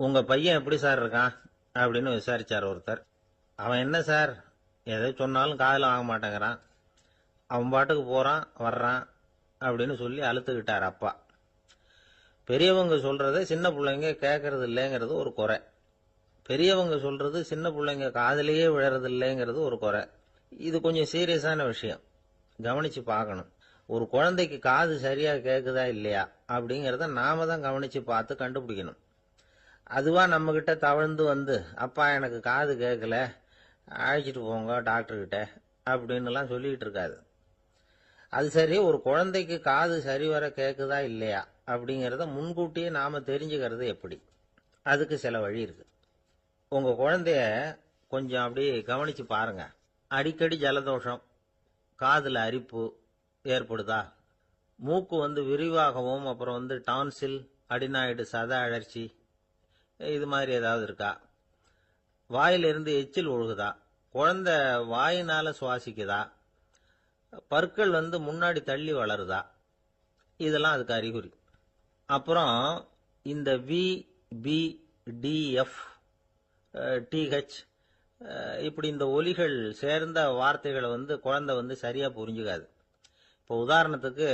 உங்க பையன் எப்படி சார் இருக்கான் அப்படின்னு விசாரிச்சார் ஒருத்தர். அவன் என்ன சார், எதை சொன்னாலும் காதில் வாங்க மாட்டேங்கிறான், அவன் பாட்டுக்கு போறான் வர்றான் அப்படின்னு சொல்லி அழுத்துக்கிட்டார் அப்பா. பெரியவங்க சொல்றத சின்ன பிள்ளைங்க கேட்கறது இல்லைங்கிறது ஒரு குறை. பெரியவங்க சொல்றது சின்ன பிள்ளைங்க காதலியே விழறது இல்லைங்கிறது ஒரு குறை. இது கொஞ்சம் சீரியஸான விஷயம், கவனிச்சு பார்க்கணும். ஒரு குழந்தைக்கு காது சரியா கேக்குதா இல்லையா அப்படிங்கறத நாம தான் கவனிச்சு பார்த்து கண்டுபிடிக்கணும். அதுவா நம்ம கிட்ட தவழ்ந்து வந்து, அப்பா எனக்கு காது கேட்கல, அழைச்சிட்டு போங்க டாக்டர் கிட்ட அப்படின்னுலாம் சொல்லிட்டு இருக்காது. அது சரி, ஒரு குழந்தைக்கு காது சரிவர கேக்குதா இல்லையா அப்படிங்கறத முன்கூட்டியே நாம தெரிஞ்சுக்கிறது எப்படி? அதுக்கு சில வழி இருக்கு. உங்க குழந்தைய கொஞ்சம் அப்படியே கவனிச்சு பாருங்க. அடிக்கடி ஜலதோஷம், காதுல அரிப்பு ஏற்படுதா? மூக்கு விரிவாகவும், அப்புறம் டான்சில், அடினாய்டு, சத அழற்சி, இது மாதிரி ஏதாவது இருக்கா? வாயிலிருந்து எச்சில் ஒழுகுதா? குழந்தை வாயினால சுவாசிக்குதா? பற்கள் முன்னாடி தள்ளி வளருதா? இதெல்லாம் அதுக்கு அறிகுறி. அப்புறம் இந்த V, B, D, F, DH இப்படி இந்த ஒலிகள் சேர்ந்த வார்த்தைகளை குழந்தை சரியா புரிஞ்சுக்காது. இப்போ உதாரணத்துக்கு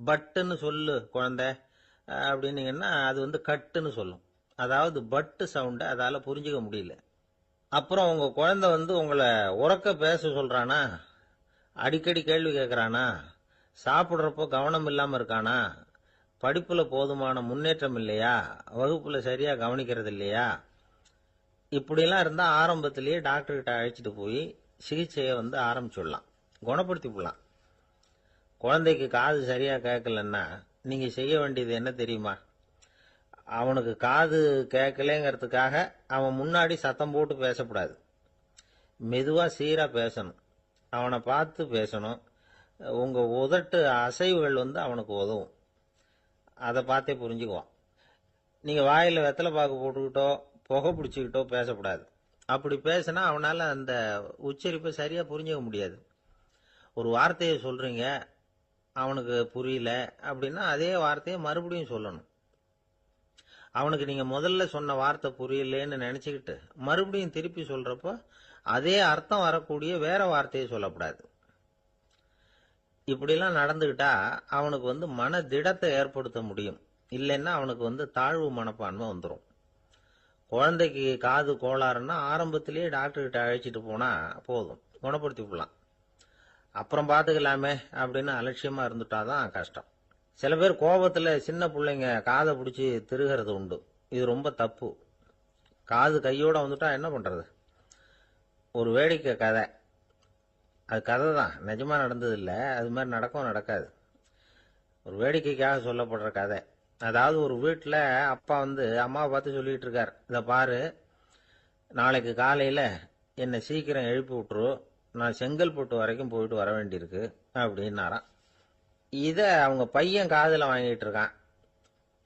பட்டுன்னு சொல்லு குழந்தை அப்படின்னீங்கன்னா அது கட்டுன்னு சொல்லும். அதாவது பட்டு சவுண்ட அதால புரிஞ்சுக்க முடியல. அப்புறம் உங்க குழந்தை உங்களை உறக்க பேச சொல்றானா, அடிக்கடி கேள்வி கேட்கறானா, சாப்பிடுறப்போ கவனம் இல்லாம இருக்கானா, படிப்புல போதுமான முன்னேற்றம் இல்லையா, வகுப்புல சரியா கவனிக்கிறது இல்லையா, இப்படியெல்லாம் இருந்தா ஆரம்பத்திலேயே டாக்டர் கிட்ட அழைச்சிட்டு போய் சிகிச்சையை ஆரம்பிச்சுடலாம், குணப்படுத்தி விடலாம். குழந்தைக்கு காது சரியா கேட்கலன்னா நீங்க செய்ய வேண்டியது என்ன தெரியுமா? அவனுக்கு காது கேட்கலங்கிறதுக்காக அவன் முன்னாடி சத்தம் போட்டு பேசக்கூடாது. மெதுவா சீரா பேசணும், அவனை பார்த்து பேசணும். உங்க உதட்டு அசைவுகள் அவனுக்கு உதவும், அதை பார்த்தே புரிஞ்சுக்குவான். நீங்க வாயில வெத்தலை பாக்கு போட்டுக்கிட்டோ புகை பிடிச்சிக்கிட்டோ பேசக்கூடாது. அப்படி பேசினா அவனால அந்த உச்சரிப்பை சரியா புரிஞ்சுக்க முடியாது. ஒரு வார்த்தையை சொல்றீங்க, அவனுக்கு புரியல அப்படின்னா அதே வார்த்தையை மறுபடியும் சொல்லணும். அவனுக்கு நீங்க முதல்ல சொன்ன வார்த்தை புரியலன்னு நினைச்சுக்கிட்டு மறுபடியும் திருப்பி சொல்றப்போ அதே அர்த்தம் வரக்கூடிய வேற வார்த்தையை சொல்லக்கூடாது. இப்படிலாம் நடந்துகிட்டா அவனுக்கு மன திடத்தை ஏற்படுத்த முடியும். இல்லைன்னா அவனுக்கு தாழ்வு மனப்பான்மை வந்துடும். குழந்தைக்கு காது கோளாறுன்னா ஆரம்பத்திலேயே டாக்டர் கிட்ட அழைச்சிட்டு போனா போதும், குணப்படுத்தி விடலாம். அப்புறம் பார்த்துக்கலாமே அப்படின்னு அலட்சியமா இருந்துட்டாதான் கஷ்டம். சில பேர் கோபத்துல சின்ன பிள்ளைங்க காதை பிடிச்சி திருகிறது உண்டு. இது ரொம்ப தப்பு. காது கையோட வந்துட்டா என்ன பண்றது? ஒரு வேடிக்கை கதை, அது கதை தான், நிஜமா நடந்தது இல்லை, அது மாதிரி நடக்கும் நடக்காது, ஒரு வேடிக்கைக்காக சொல்லப்படுற கதை. அதாவது ஒரு வீட்டில் அப்பா அம்மாவை பார்த்து சொல்லிட்டு இருக்கார், இதை பாரு, நாளைக்கு காலையில் என்னை சீக்கிரம் எழுப்பி விட்டுரு, நான் செங்கல்பட்டு வரைக்கும் போயிட்டு வர வேண்டியிருக்கு அப்படின்னாராம். இதை அவங்க பையன் காதில் வாங்கிட்டு இருக்கான்.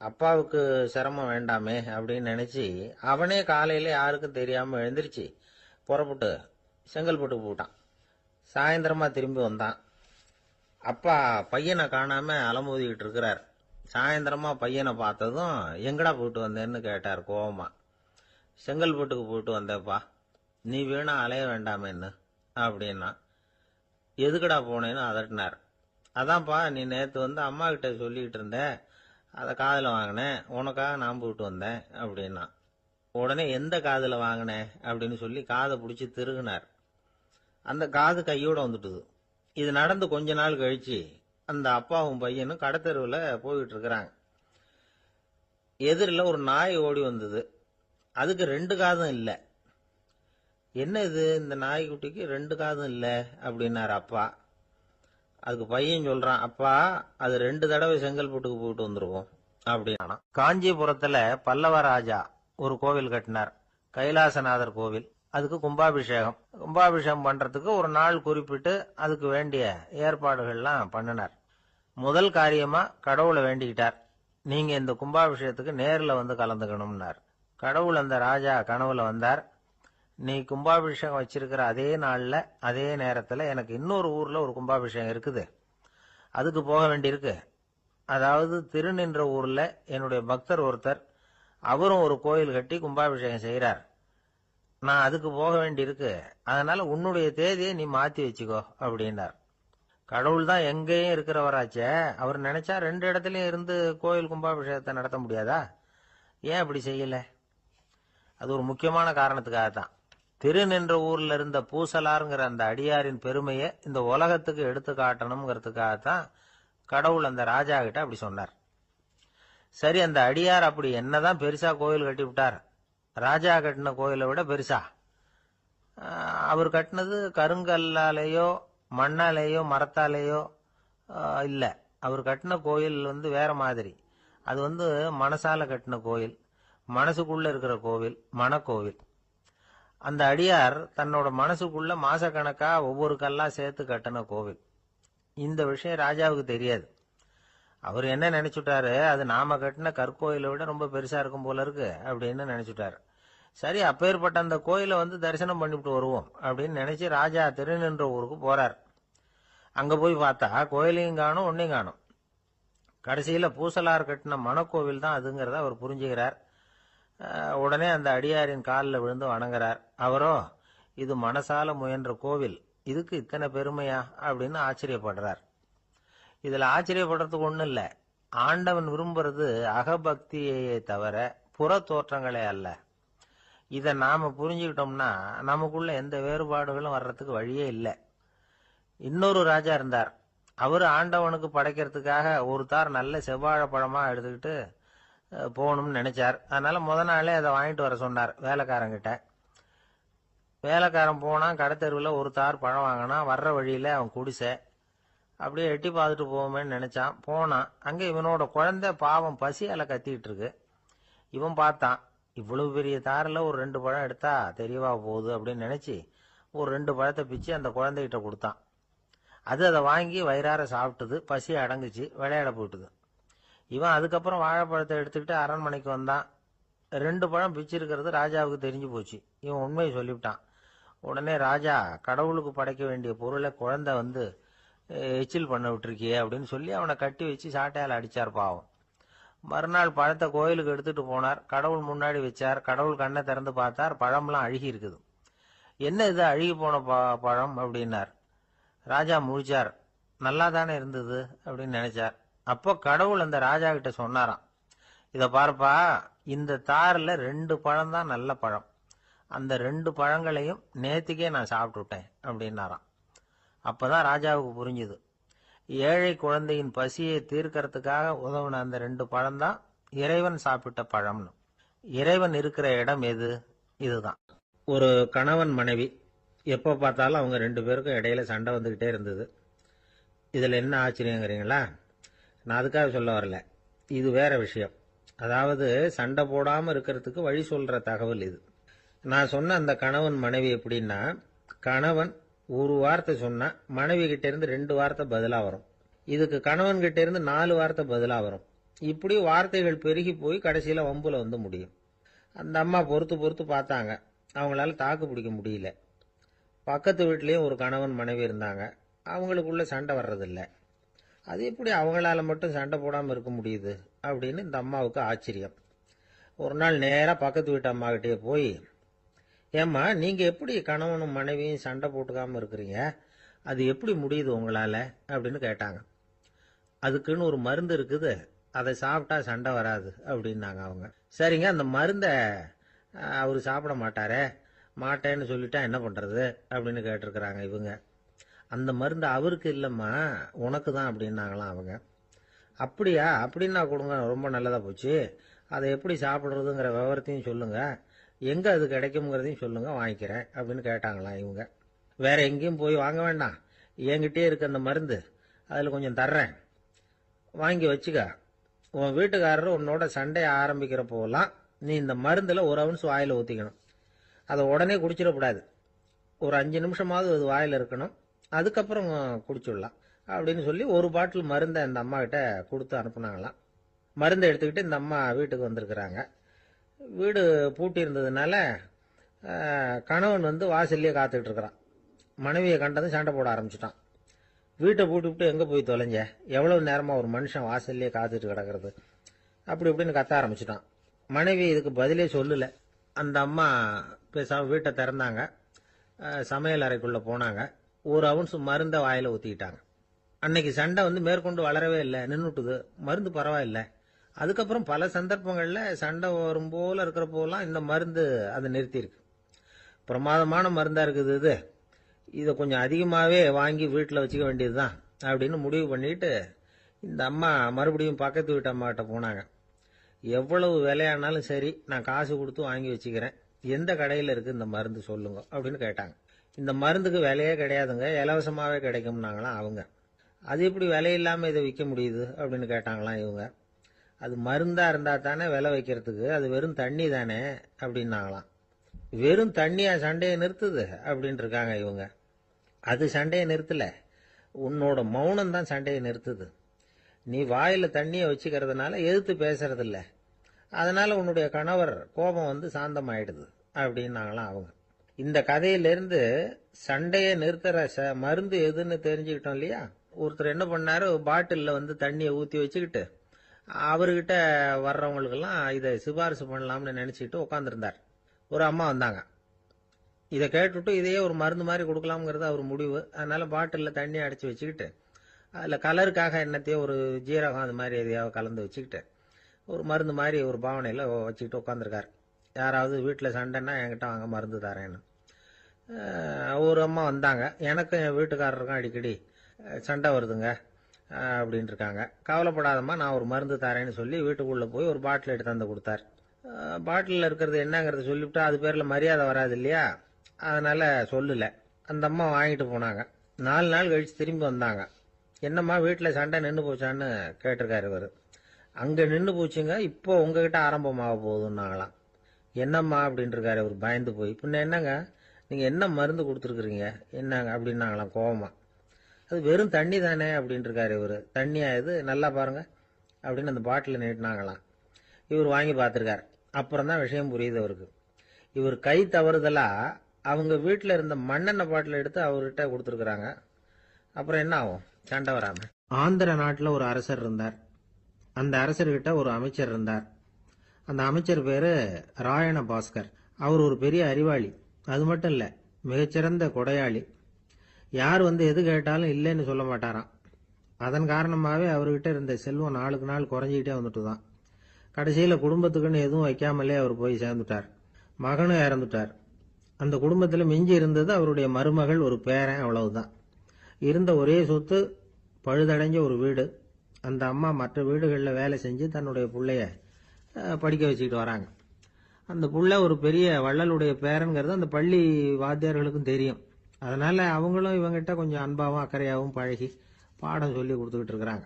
அப்பாவுக்கு சிரமம் வேண்டாமே அப்படின்னு நினைச்சு அவனே காலையில யாருக்கும் தெரியாம எழுந்திருச்சு புறப்பட்டு செங்கல்பட்டுக்கு போட்டான். சாயந்தரமா திரும்பி வந்தான். அப்பா பையனை காணாம அலமோதிக்கிட்டு இருக்கிறார். சாயந்தரமா பையனை பார்த்ததும் எங்கடா போயிட்டு வந்தேன்னு கேட்டார் கோவமா. செங்கல்பட்டுக்கு போயிட்டு வந்தேப்பா, நீ வீணா அலைய வேண்டாமேன்னு அப்படின்னா. எதுக்கடா போனேன்னு அதட்டினார். அதான்ப்பா, நீ நேற்று அம்மா கிட்ட சொல்லிக்கிட்டு இருந்த, அதை காதில் வாங்கினேன், உனக்காக நான் போயிட்டு வந்தேன் அப்படின்னா. உடனே எந்த காதில் வாங்கினேன் அப்படின்னு சொல்லி காதை பிடிச்சி திருகினார். அந்த காது கையோட வந்துட்டுது. இது நடந்து கொஞ்ச நாள் கழிச்சு அந்த அப்பாவும் பையனும் கடத்தெருவில் போயிட்டு இருக்கிறாங்க. எதிரில் ஒரு நாய் ஓடி வந்தது. அதுக்கு 2 காதும் இல்லை. என்ன இது, இந்த நாய்க்குட்டிக்கு 2 காதும் இல்லை அப்படின்னாரு அப்பா. அதுக்கு பையன் சொல்றான், அப்பா அது 2 தடவை செங்கல்பட்டுக்கு போயிட்டு வந்துருவோம் அப்படின்னா. காஞ்சிபுரத்துல பல்லவ ராஜா ஒரு கோவில் கட்டினார், கைலாசநாதர் கோவில். அதுக்கு கும்பாபிஷேகம் பண்றதுக்கு ஒரு நாள் குறிப்பிட்டு அதுக்கு வேண்டிய ஏற்பாடுகள்லாம் பண்ணினார். முதல் காரியமா கடவுளை வேண்டிக்கிட்டார், நீங்க இந்த கும்பாபிஷேகத்துக்கு நேரில் கலந்துக்கணும்னார். கடவுள் அந்த ராஜா கனவுல வந்தார். நீ கும்பாபிஷேகம் வச்சிருக்கிற அதே நாள்ல அதே நேரத்துல எனக்கு இன்னொரு ஊர்ல ஒரு கும்பாபிஷேகம் இருக்குது, அதுக்கு போக வேண்டியிருக்கு. அதாவது திருநின்ற ஊர்ல என்னுடைய பக்தர் ஒருத்தர் அவரும் ஒரு கோயில் கட்டி கும்பாபிஷேகம் செய்கிறார். நான் அதுக்கு போக வேண்டியிருக்கு, அதனால உன்னுடைய தேதியை நீ மாத்தி வச்சுக்கோ அப்படின்னார். கடவுள் தான் எங்கேயும் இருக்கிறவராச்சே, அவர் நினைச்சா 2 இடத்துலயும் இருந்து கோயில் கும்பாபிஷேகத்தை நடத்த முடியாதா? ஏன் அப்படி செய்யல? அது ஒரு முக்கியமான காரணத்துக்காகத்தான். திருநின்ற ஊர்ல இருந்த பூசலாருங்கிற அந்த அடியாரின் பெருமையை இந்த உலகத்துக்கு எடுத்து காட்டணுங்கிறதுக்காகத்தான் கடவுள் அந்த ராஜா கிட்ட அப்படி சொன்னார். சரி, அந்த அடியார் அப்படி என்னதான் பெருசா கோயில் கட்டி விட்டார்? ராஜா கட்டின கோயிலை விட பெருசா? அவர் கட்டினது கருங்கல்லாலேயோ மண்ணாலேயோ மரத்தாலேயோ இல்ல. அவர் கட்டின கோயில் வேற மாதிரி. அது மனசால கட்டின கோயில், மனசுக்குள்ள இருக்கிற கோவில், மனக்கோவில். அந்த அடியார் தன்னோட மனசுக்குள்ள மாசக்கணக்கா ஒவ்வொரு கல்லா சேர்த்து கட்டின கோவில். இந்த விஷயம் ராஜாவுக்கு தெரியாது. அவர் என்ன நினைச்சுட்டாரு, அது நாம கட்டின கற்கோயிலை விட ரொம்ப பெருசா இருக்கும் போல இருக்கு அப்படின்னு நினைச்சுட்டாரு. சரி, அப்பேற்பட்ட அந்த கோயிலை தரிசனம் பண்ணிவிட்டு வருவோம் அப்படின்னு நினைச்சு ராஜா திருநின்ற ஊருக்கு போறார். அங்க போய் பார்த்தா கோயிலையும் காணும், ஒன்னையும் காணும். கடைசியில பூசலார் கட்டின மணக்கோவில் தான் அதுங்கிறத அவர் புரிஞ்சுக்கிறார். உடனே அந்த அடியாரின் காலில் விழுந்து வணங்குறார். அவரோ, இது மனசால முயன்ற கோவில், இதுக்கு இத்தனை பெருமையா அப்படின்னு ஆச்சரியப்படுறார். இதுல ஆச்சரியப்படுறதுக்கு ஒண்ணும் இல்ல. ஆண்டவன் விரும்புறது அகபக்தியையே தவிர புற தோற்றங்களே அல்ல. இத நாம புரிஞ்சுக்கிட்டோம்னா நமக்குள்ள எந்த வேறுபாடுகளும் வர்றதுக்கு வழியே இல்லை. இன்னொரு ராஜா இருந்தார். அவரு ஆண்டவனுக்கு படைக்கிறதுக்காக ஒரு தார் நல்ல செவ்வாழை பழமா எடுத்துக்கிட்டு போகணும்னு நினைச்சார். அதனால முத நாளே அதை வாங்கிட்டு வர சொன்னார் வேலைக்காரங்கிட்ட. வேலைக்காரன் போனா கடத்தெருவில் ஒரு தார் பழம் வாங்கினா. வர்ற வழியில அவன் குடிசை. அப்படியே எட்டி பார்த்துட்டு போவோமேன்னு நினைச்சான். போனான். அங்க இவனோட குழந்தை பாவம் பசியால கத்திட்டு இருக்கு. இவன் பார்த்தான், இவ்வளவு பெரிய தாரில் ஒரு 2 பழம் எடுத்தா தெரியவா போகுது அப்படின்னு நினைச்சு ஒரு 2 பழத்தை பிச்சு அந்த குழந்தைகிட்ட கொடுத்தான். அது அதை வாங்கி வயிறார சாப்பிட்டுது. பசி அடங்குச்சு, விளையாட போட்டுது. இவன் அதுக்கப்புறம் வாழைப்பழத்தை எடுத்துக்கிட்டு அரண்மனைக்கு வந்தான். 2 பழம் பிச்சிருக்கிறது ராஜாவுக்கு தெரிஞ்சு போச்சு. இவன் உண்மையை சொல்லிவிட்டான். உடனே ராஜா, கடவுளுக்கு படைக்க வேண்டிய பொருளை குழந்தை எச்சில் பண்ண விட்டுருக்கியே அப்படின்னு சொல்லி அவனை கட்டி வச்சு சாட்டையால் அடிச்சார் பாவம். மறுநாள் பழத்தை கோயிலுக்கு எடுத்துட்டு போனார். கடவுள் முன்னாடி வச்சார். கடவுள் கண்ணை திறந்து பார்த்தார், பழம்லாம் அழுகி இருக்குது. என்ன இது அழுகி போன பழம் அப்படின்னார். ராஜா முழிச்சார். நல்லா தானே இருந்தது அப்படின்னு நினைச்சார். அப்போ கடவுள் அந்த ராஜா கிட்ட சொன்னாராம், இத பார்ப்பா, இந்த தாரில் 2 பழம் தான் நல்ல பழம். அந்த 2 பழங்களையும் நேத்துக்கே நான் சாப்பிட்டுட்டேன் அப்படின்னாராம். அப்பதான் ராஜாவுக்கு புரிஞ்சுது, ஏழை குழந்தையின் பசியை தீர்க்கறதுக்காக உதவுன அந்த 2 பழம் தான் இறைவன் சாப்பிட்ட பழம்னு. இறைவன் இருக்கிற இடம் எது? இதுதான். ஒரு கணவன் மனைவி எப்ப பார்த்தாலும் அவங்க 2 பேருக்கும் இடையில சண்டை வந்துகிட்டே இருந்தது. இதுல என்ன ஆச்சரியங்கிறீங்களா? நான் அதுக்காக சொல்ல வரல, இது வேற விஷயம். அதாவது சண்டை போடாம இருக்கிறதுக்கு வழி சொல்ற தகவல் இது. நான் சொன்ன அந்த கணவன் மனைவி எப்படின்னா, கணவன் ஒரு வார்த்தை சொன்னா மனைவி கிட்ட இருந்து 2 வார்த்தை பதிலா வரும். இதுக்கு கணவன் கிட்ட இருந்து 4 வார்த்தை பதிலா வரும். இப்படி வார்த்தைகள் பெருகி போய் கடைசியில வம்புல முடியும். அந்த அம்மா பொறுத்து பொறுத்து பார்த்தாங்க. அவங்களால தாக்கு பிடிக்க முடியல. பக்கத்து வீட்லயும் ஒரு கணவன் மனைவி இருந்தாங்க. அவங்களுக்குள்ள சண்டை வர்றதில்லை. அது எப்படி அவங்களால மட்டும் சண்டை போடாம இருக்க முடியுது அப்படின்னு இந்த அம்மாவுக்கு ஆச்சரியம். ஒரு நாள் நேரா பக்கத்து வீட்டு அம்மா கிட்டே போய், ஏம்மா, நீங்க எப்படி கணவனும் மனைவியும் சண்டை போட்டுக்காம இருக்கிறீங்க? அது எப்படி முடியுது உங்களால அப்படின்னு கேட்டாங்க. அதுக்குன்னு ஒரு மருந்து இருக்குது, அதை சாப்பிட்டா சண்டை வராது அப்படின்னாங்க அவங்க. சரிங்க, அந்த மருந்தை அவரு சாப்பிட மாட்டாரே, மாட்டேன்னு சொல்லிட்டா என்ன பண்றது அப்படின்னு கேட்டிருக்கிறாங்க இவங்க. அந்த மருந்து அவருக்கு இல்லம்மா, உனக்கு தான் அப்படின்னாங்களாம் அவங்க. அப்படியா? அப்படின்னா கொடுங்க, ரொம்ப நல்லதா போச்சு. அதை எப்படி சாப்பிடுறதுங்கிற விவரத்தையும் சொல்லுங்க, எங்க அது கிடைக்கும்ங்கிறதையும் சொல்லுங்க, வாங்கிக்கிறேன் அப்படின்னு கேட்டாங்களாம் இவங்க. வேற எங்கேயும் போய் வாங்க வேண்டாம், என்கிட்டே இருக்க அந்த மருந்து, அதில் கொஞ்சம் தர்றேன், வாங்கி வச்சுக்க. உன் வீட்டுக்காரர் உன்னோட சண்டையை ஆரம்பிக்கிறப்போலாம் நீ இந்த மருந்தில் ஒரு அவுன்ஸ் வாயில் ஊற்றிக்கணும். அதை உடனே குடிச்சிடக்கூடாது. ஒரு 5 நிமிஷமாவது அது வாயில் இருக்கணும், அதுக்கப்புறம் குடிச்சுடலாம் அப்படின்னு சொல்லி ஒரு பாட்டில் மருந்தை இந்த அம்மா கிட்ட கொடுத்து அனுப்புனாங்களாம். மருந்தை எடுத்துக்கிட்டு இந்த அம்மா வீட்டுக்கு வந்திருக்கிறாங்க. வீடு பூட்டி இருந்ததுனால கணவன் வாசல்லையே காத்துக்கிட்டு இருக்கிறான். மனைவியை கண்டதும் சண்டை போட ஆரம்பிச்சிட்டான். வீட்டை பூட்டிவிட்டு எங்கே போய் தொலைஞ்ச, எவ்வளவு நேரமாக ஒரு மனுஷன் வாசல்லையே காத்துட்டு கிடக்கிறது, அப்படி இப்படின்னு கத்த ஆரம்பிச்சிட்டான். மனைவி இதுக்கு பதிலே சொல்லல. அந்த அம்மா பேசாம வீட்டை திறந்தாங்க. சமையல் அறைக்குள்ள போனாங்க. ஒரு அவுன்ஸ் மருந்தை வாயில ஊத்திக்கிட்டாங்க. அன்னைக்கு சண்டை மேற்கொண்டு வளரவே இல்லை, நின்றுட்டுது. மருந்து பரவாயில்ல. அதுக்கப்புறம் பல சந்தர்ப்பங்கள்ல சண்டை வரும் போல இருக்கிற போலாம் இந்த மருந்து அதை நிறுத்தியிருக்கு. பிரமாதமான மருந்தா இருக்குது இது. இதை கொஞ்சம் அதிகமாகவே வாங்கி வீட்டில் வச்சுக்க வேண்டியதுதான் அப்படின்னு முடிவு பண்ணிட்டு இந்த அம்மா மறுபடியும் பக்கத்து வீட்டு அம்மாட்ட போனாங்க. எவ்வளவு விலையானாலும் சரி, நான் காசு கொடுத்து வாங்கி வச்சுக்கிறேன், எந்த கடையில் இருக்கு இந்த மருந்து சொல்லுங்க அப்படின்னு கேட்டாங்க. இந்த மருந்துக்கு விலையே கிடையாதுங்க, இலவசமாகவே கிடைக்கும்னாங்களாம் அவங்க. அது எப்படி விலையில்லாமல் இதை விற்க முடியுது அப்படின்னு கேட்டாங்களாம் இவங்க. அது மருந்தா இருந்தா தானே விலை வைக்கிறதுக்கு, அது வெறும் தண்ணி தானே அப்படின்னாங்களாம். வெறும் தண்ணியா சண்டையை நிறுத்துது அப்படின்னு இருக்காங்க இவங்க. அது சண்டையை நிறுத்தல, உன்னோட மௌனம் தான் சண்டையை நிறுத்துது. நீ வாயில தண்ணியை வச்சுக்கிறதுனால எதிர்த்து பேசுறதில்ல, அதனால உன்னுடைய கணவர் கோபம் சாந்தமாயிடுது அப்படின்னாங்களாம் அவங்க. இந்த கதையிலிருந்து சண்டையை நிறுத்துற மருந்து எதுன்னு தெரிஞ்சுக்கிட்டோம் இல்லையா. ஒருத்தர் என்ன பண்ணாரு, பாட்டில்ல தண்ணியை ஊற்றி வச்சுக்கிட்டு அவர்கிட்ட வர்றவங்களுக்கெல்லாம் இதை சிபாரிசு பண்ணலாம்னு நினைச்சிட்டு உட்காந்துருந்தார். ஒரு அம்மா வந்தாங்க. இதை கேட்டுட்டு இதையே ஒரு மருந்து மாதிரி கொடுக்கலாம்ங்கிறது அவர் முடிவு. அதனால பாட்டிலில் தண்ணி அடைச்சி வச்சுக்கிட்டு அதில் கலருக்காக என்னத்தையோ ஒரு ஜீரகம் அது மாதிரி எதையாவது கலந்து வச்சுக்கிட்டு ஒரு மருந்து மாதிரி ஒரு பாவனையில் வச்சுக்கிட்டு உட்காந்துருக்காரு. யாராவது வீட்டில் சண்டைன்னா என்கிட்ட வாங்க மருந்து தரேன்னு. ஒரு அம்மா வந்தாங்க. எனக்கும் என் வீட்டுக்காரருக்கும் அடிக்கடி சண்டை வருதுங்க அப்படின்னு இருக்காங்க. கவலைப்படாதம்மா, நான் ஒரு மருந்து தரேன்னு சொல்லி வீட்டுக்குள்ளே போய் ஒரு பாட்டில் எடுத்து வந்து கொடுத்தார். பாட்டிலில் இருக்கிறது என்னங்கிறத சொல்லிவிட்டா அது பேரில் மரியாதை வராது இல்லையா, அதனால சொல்லலை. அந்த அம்மா வாங்கிட்டு போனாங்க. 4 நாள் கழிச்சு திரும்பி வந்தாங்க. என்னம்மா வீட்டில் சண்டை நின்று போச்சான்னு கேட்டிருக்காரு இவர். அங்கே நின்று போச்சுங்க, இப்போ உங்ககிட்ட ஆரம்பமாக போகுதுன்னாங்களாம். என்னம்மா அப்படின்னு இருக்காரு இவர் பயந்து போய். பின்ன என்னங்க, நீங்கள் என்ன மருந்து கொடுத்துருக்குறீங்க என்னங்க அப்படின்னாங்களாம் கோவமா. அது வெறும் தண்ணி தானே அப்படின்னு இருக்காரு இவர். தண்ணியா இது, நல்லா பாருங்க அப்படின்னு அந்த பாட்டில் நீட்டினாங்களாம். இவர் வாங்கி பார்த்துருக்காரு. அப்புறம் தான் விஷயம் புரியுது அவருக்கு. இவர் கை தவறுதலா அவங்க வீட்டில் இருந்த மண்ணெண்ணெய் பாட்டில் எடுத்து அவர்கிட்ட கொடுத்துருக்குறாங்க. அப்புறம் என்ன ஆகும், சண்டை வராம. ஆந்திர நாட்டில் ஒரு அரசர் இருந்தார். அந்த அரசர்கிட்ட ஒரு அமைச்சர் இருந்தார். அந்த அமைச்சர் பேரு ராயண பாஸ்கர். அவர் ஒரு பெரிய அறிவாளி. அது மட்டும் இல்ல, மிகச்சிறந்த கொடையாளி. யார் எது கேட்டாலும் இல்லைன்னு சொல்ல மாட்டாராம். அதன் காரணமாகவே அவர்கிட்ட இருந்த செல்வம் நாளுக்கு நாள் குறைஞ்சிக்கிட்டே வந்துட்டு தான். கடைசியில் குடும்பத்துக்குன்னு எதுவும் வைக்காமலே அவர் போய் சேர்ந்துட்டார். மகனும் இறந்துட்டார். அந்த குடும்பத்தில் மிஞ்சி இருந்தது அவருடைய மருமகள், ஒரு பேரன், அவ்வளவுதான். இருந்த ஒரே சொத்து பழுதடைஞ்ச ஒரு வீடு. அந்த அம்மா மற்ற வீடுகளில் வேலை செஞ்சு தன்னுடைய பிள்ளைய படிக்க வச்சுக்கிட்டு வராங்க. அந்த புள்ள ஒரு பெரிய வள்ளலுடைய பேரன்கிறது அந்த பள்ளி வாத்தியார்களுக்கும் தெரியும். அதனால அவங்களும் இவங்கிட்ட கொஞ்சம் அன்பாகவும் அக்கறையாகவும் பழகி பாடம் சொல்லி கொடுத்துக்கிட்டு இருக்கிறாங்க.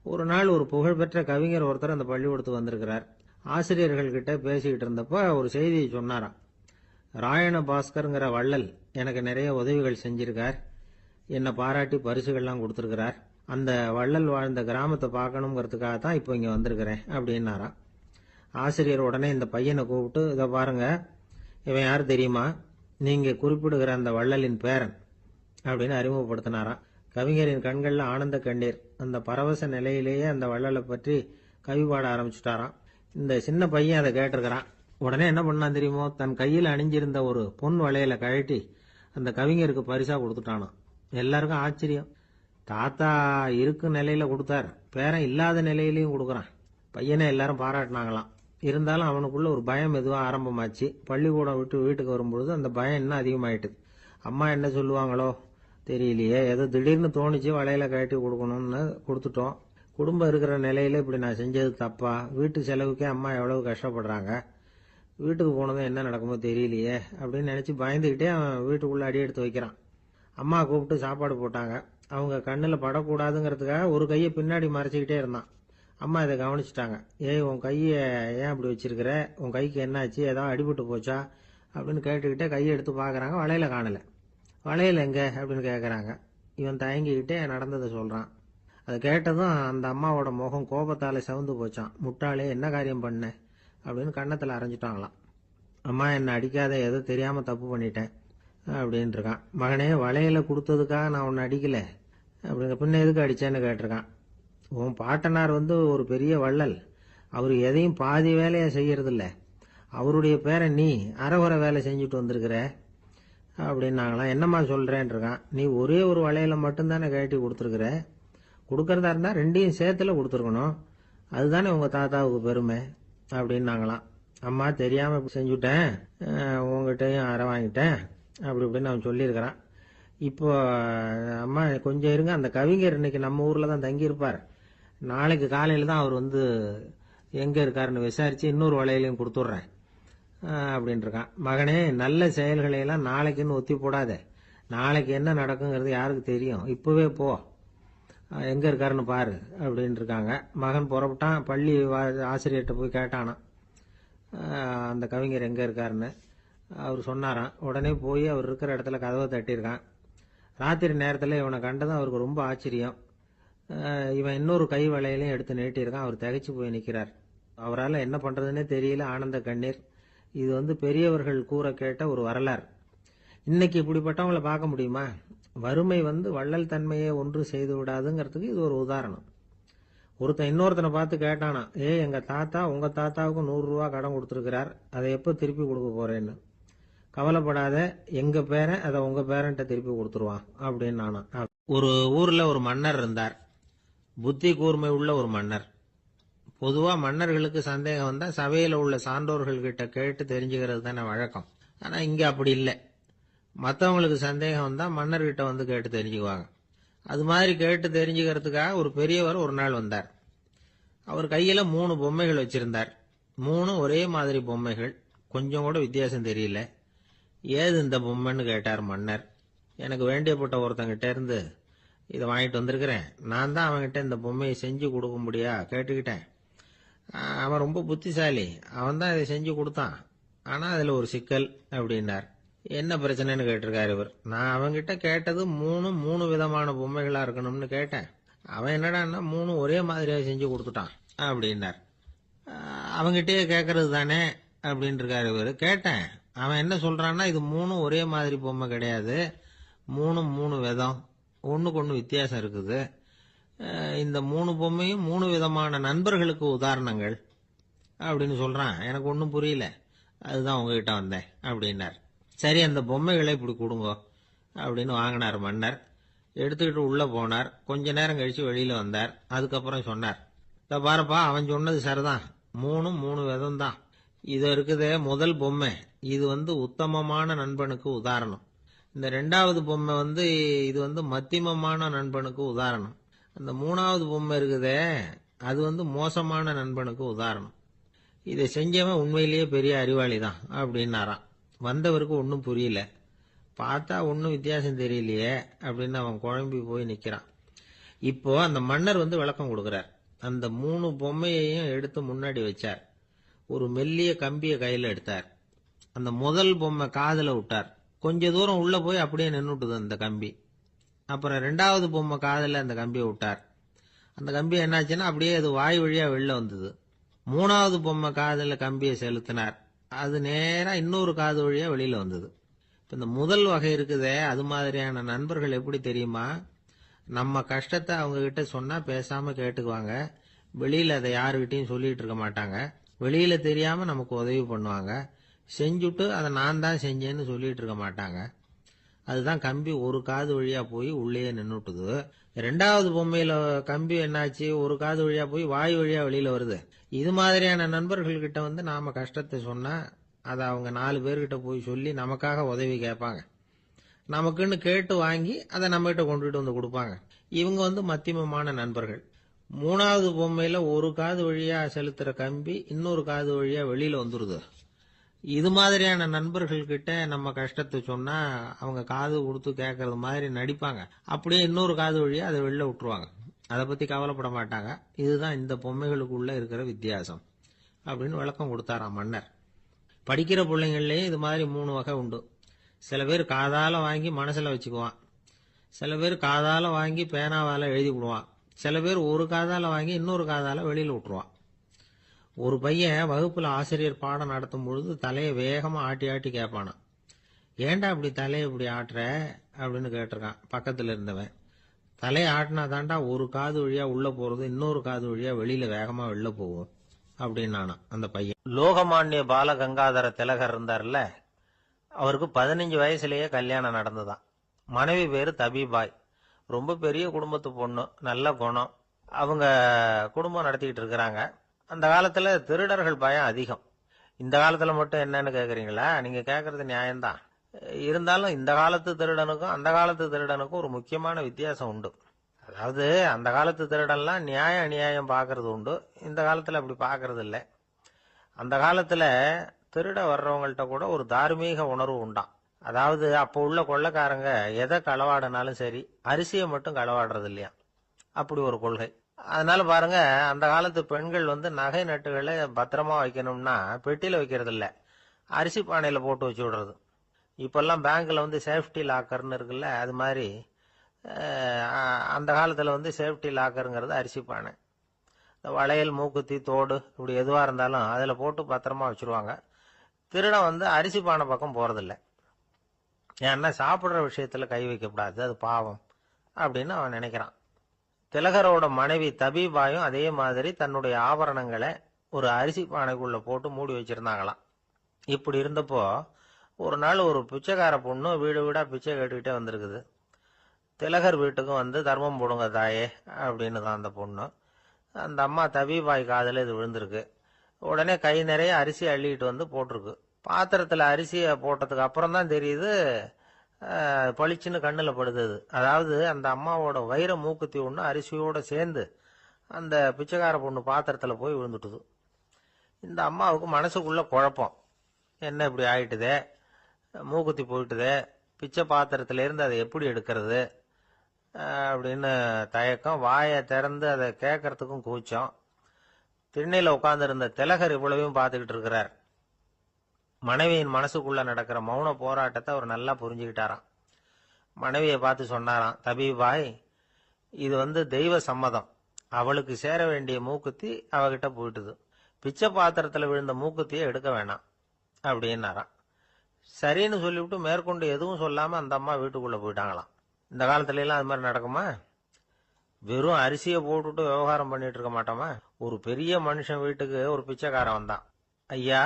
ஒரு நாள் ஒரு புகழ்பெற்ற கவிஞர் ஒருத்தர் அந்த பள்ளிக்கூடத்துக்கு வந்திருக்கிறார். ஆசிரியர்கள் கிட்ட பேசிக்கிட்டு இருந்தப்ப ஒரு செய்தியை சொன்னாராம். ராயண பாஸ்கருங்கிற வள்ளல் எனக்கு நிறைய உதவிகள் செஞ்சிருக்கார், என்னை பாராட்டி பரிசுகள்லாம் கொடுத்துருக்கிறார். அந்த வள்ளல் வாழ்ந்த கிராமத்தை பார்க்கணுங்கிறதுக்காக தான் இப்போ இங்கே வந்திருக்கிறேன் அப்படின்னாராம். ஆசிரியர் உடனே இந்த பையனை கூப்பிட்டு, இதை பாருங்க, இவன் யார் தெரியுமா, நீங்க குறிப்பிடுகிற அந்த வள்ளலின் பேரன் அப்படின்னு அறிமுகப்படுத்தினாராம். கவிஞரின் கண்கள்ல ஆனந்த கண்ணீர். அந்த பரவச நிலையிலேயே அந்த வள்ளலை பற்றி கவி பாட ஆரம்பிச்சுட்டாராம். இந்த சின்ன பையன் அதை கேட்டிருக்கிறான். உடனே என்ன பண்ணான் தெரியுமோ, தன் கையில் அணிஞ்சிருந்த ஒரு பொன் வளையலை கழட்டி அந்த கவிஞருக்கு பரிசா கொடுத்துட்டானாம். எல்லாருக்கும் ஆச்சரியம். தாத்தா இருக்கும் நிலையில கொடுத்தார், பேரன் இல்லாத நிலையிலையும் கொடுக்குறான். பையனை எல்லாரும் பாராட்டினாங்களாம். இருந்தாலும் அவனுக்குள்ள ஒரு பயம் எதுவும் ஆரம்பமாச்சு. பள்ளிக்கூடம் விட்டு வீட்டுக்கு வரும்பொழுது அந்த பயம் இன்னும் அதிகமாயிட்டுது. அம்மா என்ன சொல்லுவாங்களோ தெரியலையே, ஏதோ திடீர்னு தோணிச்சு வளையல கழட்டி கொடுக்கணும்னு கொடுத்துட்டோம். குடும்பம் இருக்கிற நிலையில இப்படி நான் செஞ்சது தப்பா, வீட்டு செலவுக்கே அம்மா எவ்வளவு கஷ்டப்படுறாங்க, வீட்டுக்கு போனதும் என்ன நடக்குமோ தெரியலையே அப்படின்னு நினைச்சு பயந்துகிட்டே அவன் வீட்டுக்குள்ள அடி எடுத்து வைக்கிறான். அம்மா கூப்பிட்டு சாப்பாடு போட்டாங்க. அவங்க கண்ணில் படக்கூடாதுங்கிறதுக்காக ஒரு கையை பின்னாடி மறைச்சிக்கிட்டே இருந்தான். அம்மா இதை கவனிச்சுட்டாங்க. ஏய், உன் கையை ஏன் அப்படி வச்சிருக்கிற, உன் கைக்கு என்னாச்சு, ஏதாவது அடிபட்டு போச்சா அப்படின்னு கேட்டுக்கிட்டே கையை எடுத்து பார்க்குறாங்க. வளையல காணலை. வளையல் எங்க அப்படின்னு கேட்குறாங்க. இவன் தயங்கிக்கிட்டே நடந்ததை சொல்கிறான். அதை கேட்டதும் அந்த அம்மாவோட முகம் கோபத்தால் செவந்து போச்சான். முட்டாளே, என்ன காரியம் பண்ண அப்படின்னு கன்னத்தில் அரைஞ்சிட்டாங்களாம். அம்மா, என்னை அடிக்காத, ஏதோ தெரியாமல் தப்பு பண்ணிட்டேன் அப்படின்ட்டு இருக்கான். மகனே, வளையலை கொடுத்ததுக்காக நான் உன்னை அடிக்கலை அப்படிங்க, பின்ன எதுக்கு அடிச்சேன்னு கேட்டிருக்கான். உன் பாட்டனார் ஒரு பெரிய வள்ளல், அவர் எதையும் பாதி வேலையா செய்யறதில்ல. அவருடைய பேரை நீ அரைகுறை வேலை செஞ்சுட்டு வந்திருக்கிற அப்படின்னாங்களாம். என்னம்மா சொல்றேன் இருக்கான். நீ ஒரே ஒரு வளையல மட்டும்தானே கழட்டி கொடுத்துருக்குற. கொடுக்கறதா இருந்தா ரெண்டையும் சேர்த்துல கொடுத்துருக்கணும். அதுதானே உங்க தாத்தாவுக்கு பெருமை அப்படின்னாங்களாம். அம்மா தெரியாம இப்படி செஞ்சுட்டேன், உங்ககிட்டயும் அரை வாங்கிட்டேன் அப்படி இப்படின்னு அவன் சொல்லியிருக்கிறான். இப்போ அம்மா கொஞ்சம் இருங்க, அந்த கவிஞர் இன்னைக்கு நம்ம ஊர்ல தான் தங்கியிருப்பார். நாளைக்கு காலையில தான் அவர் வந்து எங்க இருக்காருன்னு விசாரிச்சு இன்னொரு வளையலையும் கொடுத்துட்றேன் அப்படின்னு இருக்கான். மகனே, நல்ல செயல்களை எல்லாம் நாளைக்குன்னு ஒத்தி போடாத. நாளைக்கு என்ன நடக்குங்கிறது யாருக்கு தெரியும். இப்பவே போ, எங்க இருக்காருன்னு பாரு அப்படின்னு இருக்காங்க. மகன் புறப்பட்டான். பள்ளி ஆசிரியர்கிட்ட போய் கேட்டானா அந்த கவிஞர் எங்க இருக்காருன்னு. அவர் சொன்னாராம். உடனே போய் அவர் இருக்கிற இடத்துல கதவை தட்டியிருக்கான். ராத்திரி நேரத்தில் இவனை கண்டதும் அவருக்கு ரொம்ப ஆச்சரியம். இவன் இன்னொரு கை வளையலையும் எடுத்து நீட்டியிருக்கான். அவர் திகைச்சு போய் நிற்கிறார். அவரால் என்ன பண்றதுன்னே தெரியல. ஆனந்த கண்ணீர். இது வந்து பெரியவர்கள் கூற கேட்ட ஒரு வரலாறு. இன்னைக்கு இப்படிப்பட்டவங்களை பார்க்க முடியுமா? வறுமை வந்து வள்ளல் தன்மையை ஒன்று செய்து விடாதுங்கிறதுக்கு இது ஒரு உதாரணம். ஒருத்தன் இன்னொருத்தனை பார்த்து கேட்டானா, எங்க தாத்தா உங்க தாத்தாவுக்கு 100 ரூபா கடன் கொடுத்துருக்கிறார், அதை எப்போ திருப்பி கொடுக்க போறேன்னு. கவலைப்படாத, எங்க பேரன் அதை உங்க பேரன்ட்ட திருப்பி கொடுத்துருவான் அப்படின்னு நானா. ஒரு ஊர்ல ஒரு மன்னர் இருந்தார். புத்தி கூர்மை உள்ள ஒரு மன்னர். பொதுவா மன்னர்களுக்கு சந்தேகம் வந்தா சபையில உள்ள சான்றோர்கள் கிட்ட கேட்டு தெரிஞ்சுக்கிறது தானே வழக்கம். ஆனா இங்க அப்படி இல்லை. மற்றவங்களுக்கு சந்தேகம் வந்தா மன்னர்கிட்ட வந்து கேட்டு தெரிஞ்சுக்குவாங்க. அது மாதிரி கேட்டு தெரிஞ்சுக்கிறதுக்காக ஒரு பெரியவர் ஒரு நாள் வந்தார். அவர் கையில 3 பொம்மைகள் வச்சிருந்தார். 3 ஒரே மாதிரி பொம்மைகள், கொஞ்சம் கூட வித்தியாசம் தெரியல. ஏது இந்த பொம்மைன்னு கேட்டார் மன்னர். எனக்கு வேண்டியப்பட்ட ஒருத்தங்கிட்ட இருந்து இதை வாங்கிட்டு வந்திருக்கிறேன். நான் தான் அவன்கிட்ட இந்த பொம்மையை செஞ்சு கொடுக்க முடியா கேட்டுக்கிட்டேன். அவன் ரொம்ப புத்திசாலி, அவன் தான் இதை செஞ்சு கொடுத்தான். ஆனா அதுல ஒரு சிக்கல் அப்படின்னார். என்ன பிரச்சனைன்னு கேட்டிருக்காரு இவர். நான் அவன்கிட்ட கேட்டது 3 விதமான பொம்மைகளா இருக்கணும்னு கேட்டேன். அவன் என்னடான்னா 3 ஒரே மாதிரியா செஞ்சு கொடுத்துட்டான் அப்படின்னார். அவன்கிட்டயே கேட்கறது தானே அப்படின்னு இருக்காரு இவர். கேட்டேன். அவன் என்ன சொல்றான்னா, இது 3 ஒரே மாதிரி பொம்மை கிடையாது, 3 விதம், ஒண்ணுக்கு ஒண்ணு வித்தியாசம் இருக்குது. இந்த 3 பொம்மையும் 3 விதமான நண்பர்களுக்கு உதாரணங்கள் அப்படின்னு சொல்றான். எனக்கு ஒன்றும் புரியல, அதுதான் உங்ககிட்ட வந்தேன் அப்படின்னார். சரி, அந்த பொம்மைகளை இப்படி கொடுங்க அப்படின்னு வாங்கினார் மன்னர். எடுத்துக்கிட்டு உள்ள போனார். கொஞ்ச நேரம் கழிச்சு வெளியில வந்தார். அதுக்கப்புறம் சொன்னார், இத பாருப்பா, அவன் சொன்னது சரிதான், 3 விதம் தான். இது இருக்குதே முதல் பொம்மை, இது வந்து உத்தமமான நண்பனுக்கு உதாரணம். இந்த 2வது பொம்மை வந்து இது வந்து மத்தியமமான நண்பனுக்கு உதாரணம். அந்த 3வது பொம்மை இருக்குதே அது வந்து மோசமான நண்பனுக்கு உதாரணம். இதை செஞ்சவன் உண்மையிலேயே பெரிய அறிவாளி தான் அப்படின்னாராம். வந்தவருக்கு ஒன்றும் புரியல. பார்த்தா ஒன்றும் வித்தியாசம் தெரியலையே அப்படின்னு அவன் குழம்பி போய் நிற்கிறான். இப்போ அந்த மன்னர் வந்து விளக்கம் கொடுக்கிறார். அந்த 3 பொம்மையையும் எடுத்து முன்னாடி வச்சார். ஒரு மெல்லிய கம்பிய கையில எடுத்தார். அந்த முதல் பொம்மை காதுல விட்டார். கொஞ்ச தூரம் உள்ள போய் அப்படியே நின்னுட்டுது அந்த கம்பி. அப்புறம் 2வது பொம்மை காதுல அந்த கம்பியை விட்டார். அந்த கம்பி என்னாச்சுன்னா அப்படியே அது வாய் வழியா வெளில வந்தது. 3வது பொம்மை காதுல கம்பியை செலுத்தினார். அது நேரா இன்னொரு காது வழியா வெளியில வந்தது. இப்ப இந்த முதல் வகை இருக்குதே, அது மாதிரியான நண்பர்கள் எப்படி தெரியுமா? நம்ம கஷ்டத்தை அவங்க கிட்ட சொன்னா பேசாம கேட்டுக்குவாங்க. வெளியில அதை யாருகிட்டையும் சொல்லிட்டு இருக்க மாட்டாங்க. வெளியில தெரியாம நமக்கு உதவி பண்ணுவாங்க. செஞ்சுட்டு அதை நான் தான் செஞ்சேன்னு சொல்லிட்டு இருக்க மாட்டாங்க. அதுதான் கம்பி ஒரு காது வழியா போய் உள்ளேயே நின்னுட்டுது. 2வது பொம்மையில கம்பி என்னாச்சு, ஒரு காது வழியா போய் வாய் வழியா வெளியில வருது. இது மாதிரியான நண்பர்கள் கிட்ட வந்து நாம கஷ்டத்தை சொன்னா அதை அவங்க 4 பேர்கிட்ட போய் சொல்லி நமக்காக உதவி கேட்பாங்க. நமக்குன்னு கேட்டு வாங்கி அதை நம்ம கிட்ட கொண்டுட்டு வந்து கொடுப்பாங்க. இவங்க வந்து மத்தியமமான நண்பர்கள். 3வது பொம்மையில ஒரு காது வழியா செலுத்துற கம்பி இன்னொரு காது வழியா வெளியில வந்துருது. இது மாதிரியான நண்பர்கள் கிட்ட நம்ம கஷ்டத்தை சொன்னா அவங்க காது கொடுத்து கேட்கறது மாதிரி நடிப்பாங்க. அப்படியே இன்னொரு காது வழியா அதை வெளில விட்டுருவாங்க. அதை பத்தி கவலைப்பட மாட்டாங்க. இதுதான் இந்த பொம்மைகளுக்குள்ள இருக்கிற வித்தியாசம் அப்படின்னு விளக்கம் கொடுத்தாராம் மன்னர். படிக்கிற பிள்ளைங்கள்லயும் இது மாதிரி 3 வகை உண்டு. சில பேர் காதால வாங்கி மனசுல வச்சுக்குவான். சில பேர் காதால வாங்கி பேனாவால எழுதி விடுவான். சில பேர் ஒரு காதால வாங்கி இன்னொரு காதால வெளியில விட்டுருவான். ஒரு பையன் வகுப்புல ஆசிரியர் பாடம் நடத்தும் பொழுது தலையை வேகமா ஆட்டி ஆட்டி கேட்பானான். ஏண்டா இப்படி தலையை இப்படி ஆட்டுற அப்படின்னு கேட்டிருக்கான் பக்கத்துல இருந்தவன். தலையை ஆட்டினா தாண்டா ஒரு காது வழியா உள்ள போறது இன்னொரு காது வழியா வெளியில வேகமா வெளில போகும் அப்படின்னு நானும் அந்த பையன். லோகமானிய பாலகங்காதர திலகர் இருந்தார்ல, அவருக்கு 15 வயசுலயே கல்யாணம் நடந்துதான். மனைவி பேரு தபிபாய். ரொம்ப பெரிய குடும்பத்து பொண்ணு, நல்ல குணம். அவங்க குடும்பம் நடத்திக்கிட்டு இருக்கிறாங்க. அந்த காலத்துல திருடர்கள் பயம் அதிகம். இந்த காலத்துல மட்டும் என்னன்னு கேக்குறீங்களா? நீங்க கேக்குறது நியாயம்தான். இருந்தாலும் இந்த காலத்து திருடனுக்கும் அந்த காலத்து திருடனுக்கும் ஒரு முக்கியமான வித்தியாசம் உண்டு. அதாவது அந்த காலத்து திருடன்லாம் நியாயம் அநியாயம் பாக்குறது உண்டு, இந்த காலத்துல அப்படி பாக்குறது இல்லை. அந்த காலத்துல திருட வர்றவங்கள்ட்ட கூட ஒரு தார்மீக உணர்வு உண்டாம். அதாவது அப்போ உள்ள கொள்ளைக்காரங்க எதை களவாடினாலும் சரி, அரிசியை மட்டும் களவாடுறது இல்லையா, அப்படி ஒரு கொள்கை. அதனால பாருங்க, அந்த காலத்து பெண்கள் நகை நட்டுகளை பத்திரமா வைக்கணும்னா பெட்டியில வைக்கிறது இல்ல, அரிசி பானையில போட்டு வச்சு விடுறது. இப்பெல்லாம் பேங்க்ல சேஃப்டி லாக்கர்னு இருக்குல்ல, அது மாதிரி அந்த காலத்துல சேஃப்டி லாக்கருங்கிறது அரிசி பானை. இந்த வளையல், மூக்குத்தி, தோடு இப்படி எதுவா இருந்தாலும் அதுல போட்டு பத்திரமா வச்சிருவாங்க. திருடன் அரிசி பானை பக்கம் போறதில்ல. ஏன்னா சாப்பிடுற விஷயத்துல கை வைக்கக்கூடாது, அது பாவம் அப்படின்னு அவன் நினைக்கிறான். திலகரோட மனைவி தபிபாயும் அதே மாதிரி தன்னுடைய ஆபரணங்களை ஒரு அரிசி பானைக்குள்ள போட்டு மூடி வச்சிருந்தாங்களாம். இப்படி இருந்தப்போ ஒரு நாள் ஒரு பிச்சைக்கார பொண்ணு வீடு வீடா பிச்சை கேட்டுக்கிட்டே வந்திருக்குது. திலகர் வீட்டுக்கும் தர்மம் போடுங்க தாயே அப்படின்னு தான் அந்த பொண்ணு. அந்த அம்மா தபிபாய் காதுல இது விழுந்திருக்கு. உடனே கை நிறைய அரிசி அள்ளிட்டு போட்டிருக்கு. பாத்திரத்துல அரிசியை போட்டதுக்கு அப்புறம் தான் தெரியுது, பளிச்சுன்னு கண்ணுல படுது. அதாவது அந்த அம்மாவோட வைர மூக்குத்தி ஒண்ணு அரிசியோட சேர்ந்து அந்த பிச்சைக்கார பொண்ணு பாத்திரத்துல போய் விழுந்துட்டுது. இந்த அம்மாவுக்கு மனசுக்குள்ள குழப்பம், என்ன இப்படி ஆயிட்டுதே, மூக்குத்தி போயிட்டுதே, பிச்சை பாத்திரத்துல இருந்து அதை எப்படி எடுக்கிறது அப்படின்னு தயக்கம். வாயை திறந்து அதை கேட்கறதுக்கும் கூச்சம். திண்ணையில உட்கார்ந்து இருந்த திலகர் இவ்வளவையும் பார்த்துக்கிட்டு இருக்கிறார். மனைவியின் மனசுக்குள்ள நடக்கிற மௌன போராட்டத்தை அவர் நல்லா புரிஞ்சுக்கிட்டாராம். மனைவியை பார்த்து சொன்னாராம், தபிபாய், இது தெய்வ சம்மதம். அவளுக்கு சேர வேண்டிய மூக்குத்தி அவகிட்ட போயிட்டுது. பிச்சை பாத்திரத்துல விழுந்த மூக்குத்தியை எடுக்க வேணாம் அப்படின்னாராம். சரின்னு சொல்லிவிட்டு மேற்கொண்டு எதுவும் சொல்லாம அந்த அம்மா வீட்டுக்குள்ள போயிட்டாங்களாம். இந்த காலத்துல எல்லாம் அது மாதிரி நடக்குமா? வெறும் அரிசியை போட்டுட்டு விவகாரம் பண்ணிட்டு இருக்க மாட்டோமா? ஒரு பெரிய மனுஷன் வீட்டுக்கு ஒரு பிச்சைக்காரன் வந்தான். ஐயா,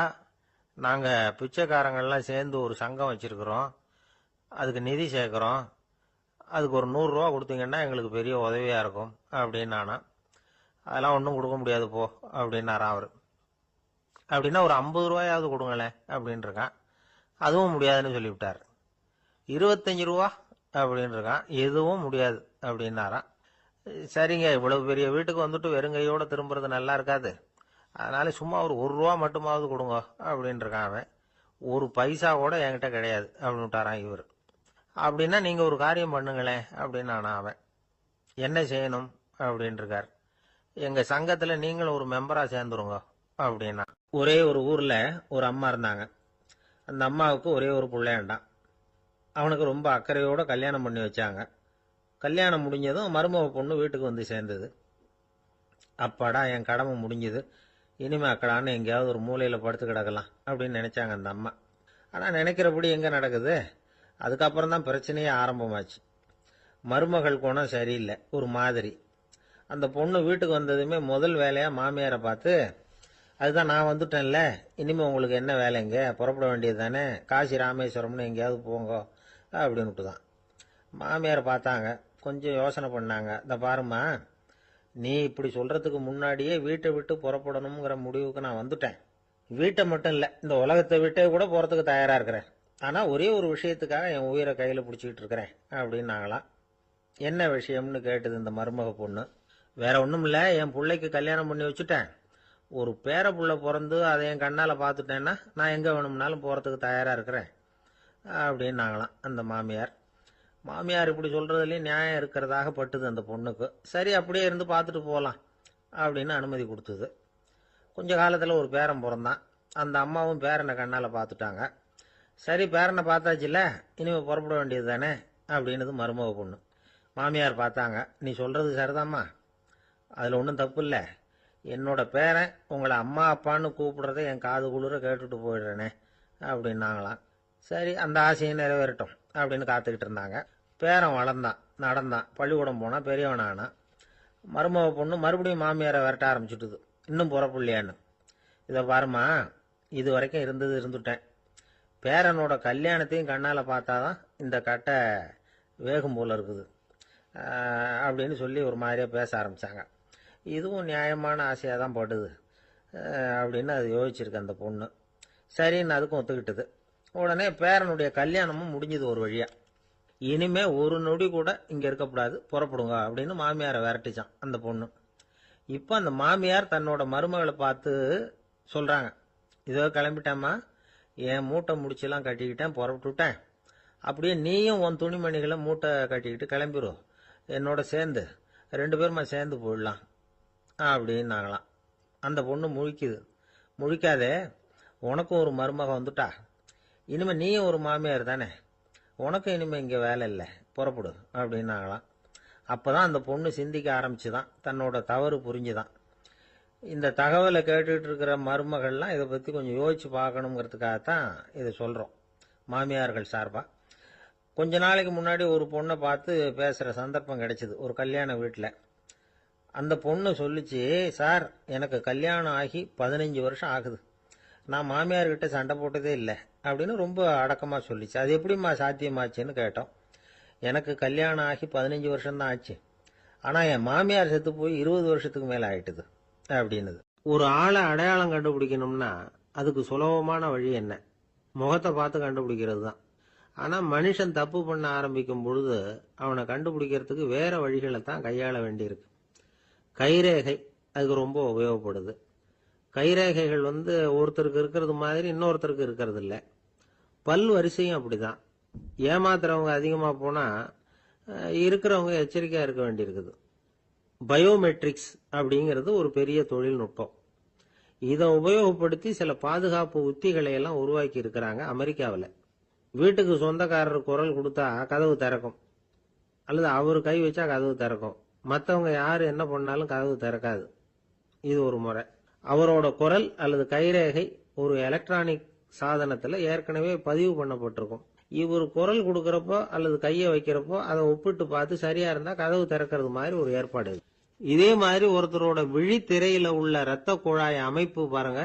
நாங்க பிச்சைக்காரங்கள்லாம் சேர்ந்து ஒரு சங்கம் வச்சிருக்கிறோம், அதுக்கு நிதி சேர்க்கிறோம், அதுக்கு ஒரு 100 ரூபா கொடுத்தீங்கன்னா எங்களுக்கு பெரிய உதவியா இருக்கும் அப்படின்னானா. அதெல்லாம் ஒன்றும் கொடுக்க முடியாது போ அப்படின்னாராம் அவரு. அப்படின்னா ஒரு 50 ரூபாயாவது கொடுங்களேன் அப்படின்னு இருக்கான். அதுவும் முடியாதுன்னு சொல்லிவிட்டார். 25 ரூபா அப்படின்னு இருக்கான். எதுவும் முடியாது அப்படின்னாராம். சரிங்க, இவ்வளவு பெரிய வீட்டுக்கு வெறுங்கையோட திரும்புறது நல்லா இருக்காது, அதனால சும்மா ஒரு 1 ரூபா மட்டுமாவது கொடுங்க அப்படின்னு இருக்கான் அவன். ஒரு பைசா கூட என்கிட்ட கிடையாது அப்படின்னு விட்டாரான் இவர். அப்படின்னா நீங்க ஒரு காரியம் பண்ணுங்களேன் அப்படின்னானா அவன். என்ன செய்யணும் அப்படின்னு இருக்கார். எங்க சங்கத்துல நீங்களும் ஒரு மெம்பரா சேர்ந்துருங்க அப்படின்னா. ஒரே ஒரு ஊர்ல ஒரு அம்மா இருந்தாங்க. அந்த அம்மாவுக்கு ஒரே ஒரு பிள்ளையாண்டான். அவனுக்கு ரொம்ப அக்கறையோட கல்யாணம் பண்ணி வச்சாங்க. கல்யாணம் முடிஞ்சதும் மருமக பொண்ணு வீட்டுக்கு சேர்ந்தது. அப்பாடா, என் கடமை முடிஞ்சது, இனிமே அக்கடான்னு எங்கேயாவது ஒரு மூலையில படுத்து கிடக்கலாம் அப்படின்னு நினைச்சாங்க அந்த அம்மா. ஆனா நினைக்கிறபடி எங்க நடக்குது? அதுக்கப்புறம் தான் பிரச்சனையே ஆரம்பமாச்சு. மருமகள் குணம் சரியில்லை, ஒரு மாதிரி. அந்த பொண்ணு வீட்டுக்கு வந்ததுமே முதல் வேலையா மாமியாரை பார்த்து, அதுதான் நான் வந்துட்டேன்ல, இனிமே உங்களுக்கு என்ன வேலைங்க, புறப்பட வேண்டியது தானே, காசி ராமேஸ்வரம்னு எங்கேயாவது போங்க அப்படின்னுட்டு தான். மாமியாரை பார்த்தாங்க, கொஞ்சம் யோசனை பண்ணாங்க. இந்த பாருமா, நீ இப்படி சொல்றதுக்கு முன்னாடியே வீட்டை விட்டு புறப்படணுங்கிற முடிவுக்கு நான் வந்துட்டேன். வீட்டை மட்டும் இல்ல, இந்த உலகத்தை விட்டே கூட போறதுக்கு தயாரா இருக்கிறேன். ஆனா ஒரே ஒரு விஷயத்துக்காக என் உயிரை கையில பிடிச்சிக்கிட்டு இருக்கிறேன் அப்படின்னாங்களாம். என்ன விஷயம்னு கேட்டது இந்த மருமக பொண்ணு. வேற ஒண்ணும் இல்ல, என் பிள்ளைக்கு கல்யாணம் பண்ணி வச்சுட்டேன். ஒரு பேர புள்ள பிறந்து அதை என் கண்ணால பாத்துட்டேன்னா நான் எங்க வேணும்னாலும் போறதுக்கு தயாரா இருக்கிறேன் அப்படின்னாங்களாம் அந்த மாமியார். மாமியார் இப்படி சொல்றதுலயும் நியாயம் இருக்கிறதாக பட்டுது அந்த பொண்ணுக்கு. சரி, அப்படியே இருந்து பார்த்துட்டு போகலாம் அப்படின்னு அனுமதி கொடுத்தது. கொஞ்ச காலத்துல ஒரு பேரன் பிறந்தான். அந்த அம்மாவும் பேரனை கண்ணால பார்த்துட்டாங்க. சரி, பேரனை பார்த்தாச்சுல்ல, இனிமே புறப்பட வேண்டியது தானே அப்படின்னது மருமக பொண்ணு. மாமியார் பார்த்தாங்க, நீ சொல்றது சரிதாம்மா, அதுல ஒன்றும் தப்பு இல்லை. என்னோட பேரன் உங்களை அம்மா அப்பான்னு கூப்பிடுறத என் காது குளிர கேட்டுட்டு போயிடுறேனே அப்படின்னாங்களாம். சரி, அந்த ஆசையை நிறைவேறட்டும் அப்படின்னு காத்துக்கிட்டு இருந்தாங்க. பேரன் வளர்ந்தான், நடந்தான், பள்ளிக்கூடம் போனா, பெரியவனானா. மருமக பொண்ணு மறுபடியும் மாமியாரை விரட்ட ஆரம்பிச்சுட்டுது, இன்னும் புறப்படலையான்னு. இதை பாருமா, இது வரைக்கும் இருந்துட்டேன். பேரனோட கல்யாணத்தையும் கண்ணால் பார்த்தாதான் இந்த கட்டை வேகும் போல இருக்குது அப்படின்னு சொல்லி ஒரு மாதிரியாக பேச ஆரம்பித்தாங்க. இதுவும் நியாயமான ஆசையாக தான் படுது அப்படின்னு அது யோசிச்சிருக்கு அந்த பொண்ணு. சரின்னு அதுக்கும் ஒத்துக்கிட்டது. உடனே பேரனுடைய கல்யாணமும் முடிஞ்சது ஒரு வழியா. இனிமே ஒரு நொடி கூட இங்கே இருக்கக்கூடாது, புறப்படுங்க அப்படின்னு மாமியாரை விரட்டிச்சான் அந்த பொண்ணு. இப்போ அந்த மாமியார் தன்னோட மருமகளை பார்த்து சொல்கிறாங்க, இதோ கிளம்பிட்டேம்மா, என் மூட்டை முடிச்செல்லாம் கட்டிக்கிட்டேன், புறப்பட்டுட்டேன். அப்படியே நீயும் உன் துணிமணிகளை மூட்டை கட்டிக்கிட்டு கிளம்பிடும், என்னோட சேர்ந்து 2 பேருமா சேர்ந்து போயிடலாம் அப்படின்னாங்களாம். அந்த பொண்ணு முழிக்குது. முழிக்காதே, உனக்கும் ஒரு மருமக வந்துட்டா, இனிமேல் நீயும் ஒரு மாமியார் தானே, உனக்கும் இனிமேல் இங்கே வேலை இல்லை, புறப்படு அப்படின்னாங்களாம். அப்போ தான் அந்த பொண்ணு சிந்திக்க ஆரம்பிச்சுதான், தன்னோட தவறு புரிஞ்சுதான். இந்த தகவலை கேட்டுட்டு இருக்கிற மருமகள்லாம் இதை பற்றி கொஞ்சம் யோசிச்சு பார்க்கணுங்கிறதுக்காகத்தான் இதை சொல்கிறோம் மாமியார்கள் சார்பாக. கொஞ்ச நாளைக்கு முன்னாடி ஒரு பொண்ணை பார்த்து பேசுகிற சந்தர்ப்பம் கிடைச்சிது ஒரு கல்யாண வீட்டில். அந்த பொண்ணு சொல்லிச்சு, சார் எனக்கு கல்யாணம் ஆகி 15 வருஷம் ஆகுது, நான் மாமியார்கிட்ட சண்டை போட்டதே இல்லை அப்படின்னு ரொம்ப அடக்கமாக சொல்லிச்சு. அது எப்படிம்மா சாத்தியமாச்சுன்னு கேட்டோம். எனக்கு கல்யாணம் ஆகி 15 வருஷம்தான் ஆச்சு, ஆனால் என் மாமியார் செத்து போய் 20 வருஷத்துக்கு மேலே ஆயிட்டுது அப்படின்னுது. ஒரு ஆளை அடையாளம் கண்டுபிடிக்கணும்னா அதுக்கு சுலபமான வழி என்ன? முகத்தை பார்த்து கண்டுபிடிக்கிறது தான். ஆனால் மனுஷன் தப்பு பண்ண ஆரம்பிக்கும் பொழுது அவனை கண்டுபிடிக்கிறதுக்கு வேற வழிகளை தான் கையாள வேண்டியிருக்கு. கைரேகை அதுக்கு ரொம்ப உபயோகப்படுது. கைரேகைகள் ஒருத்தருக்கு இருக்கிறது மாதிரி இன்னொருத்தருக்கு இருக்கிறது இல்லை. பல் வரிசையும் அப்படிதான். ஏமாத்துறவங்க அதிகமாக போனால் இருக்கிறவங்க எச்சரிக்கையாக இருக்க வேண்டியிருக்குது. பயோமெட்ரிக்ஸ் அப்படிங்கிறது ஒரு பெரிய தொழில்நுட்பம். இதை உபயோகப்படுத்தி சில பாதுகாப்பு உத்திகளை எல்லாம் உருவாக்கி இருக்கிறாங்க அமெரிக்காவில். வீட்டுக்கு சொந்தக்காரர் குரல் கொடுத்தா கதவு திறக்கும், அல்லது அவர் கை வச்சா கதவு திறக்கும். மற்றவங்க யார் என்ன பண்ணாலும் கதவு திறக்காது. இது ஒரு முறை. அவரோட குரல் அல்லது கைரேகை ஒரு எலக்ட்ரானிக் சாதனத்தில் ஏற்கனவே பதிவு பண்ணப்பட்டிருக்கும். இவர் குரல் கொடுக்கறப்போ அல்லது கையை வைக்கிறப்போ அதை ஒப்பிட்டு பார்த்து சரியா இருந்தா கதவு திறக்கிறது மாதிரி ஒரு ஏற்பாடு. இதே மாதிரி ஒருத்தரோட விழித்திரையில உள்ள இரத்த குழாய் அமைப்பு பாருங்க,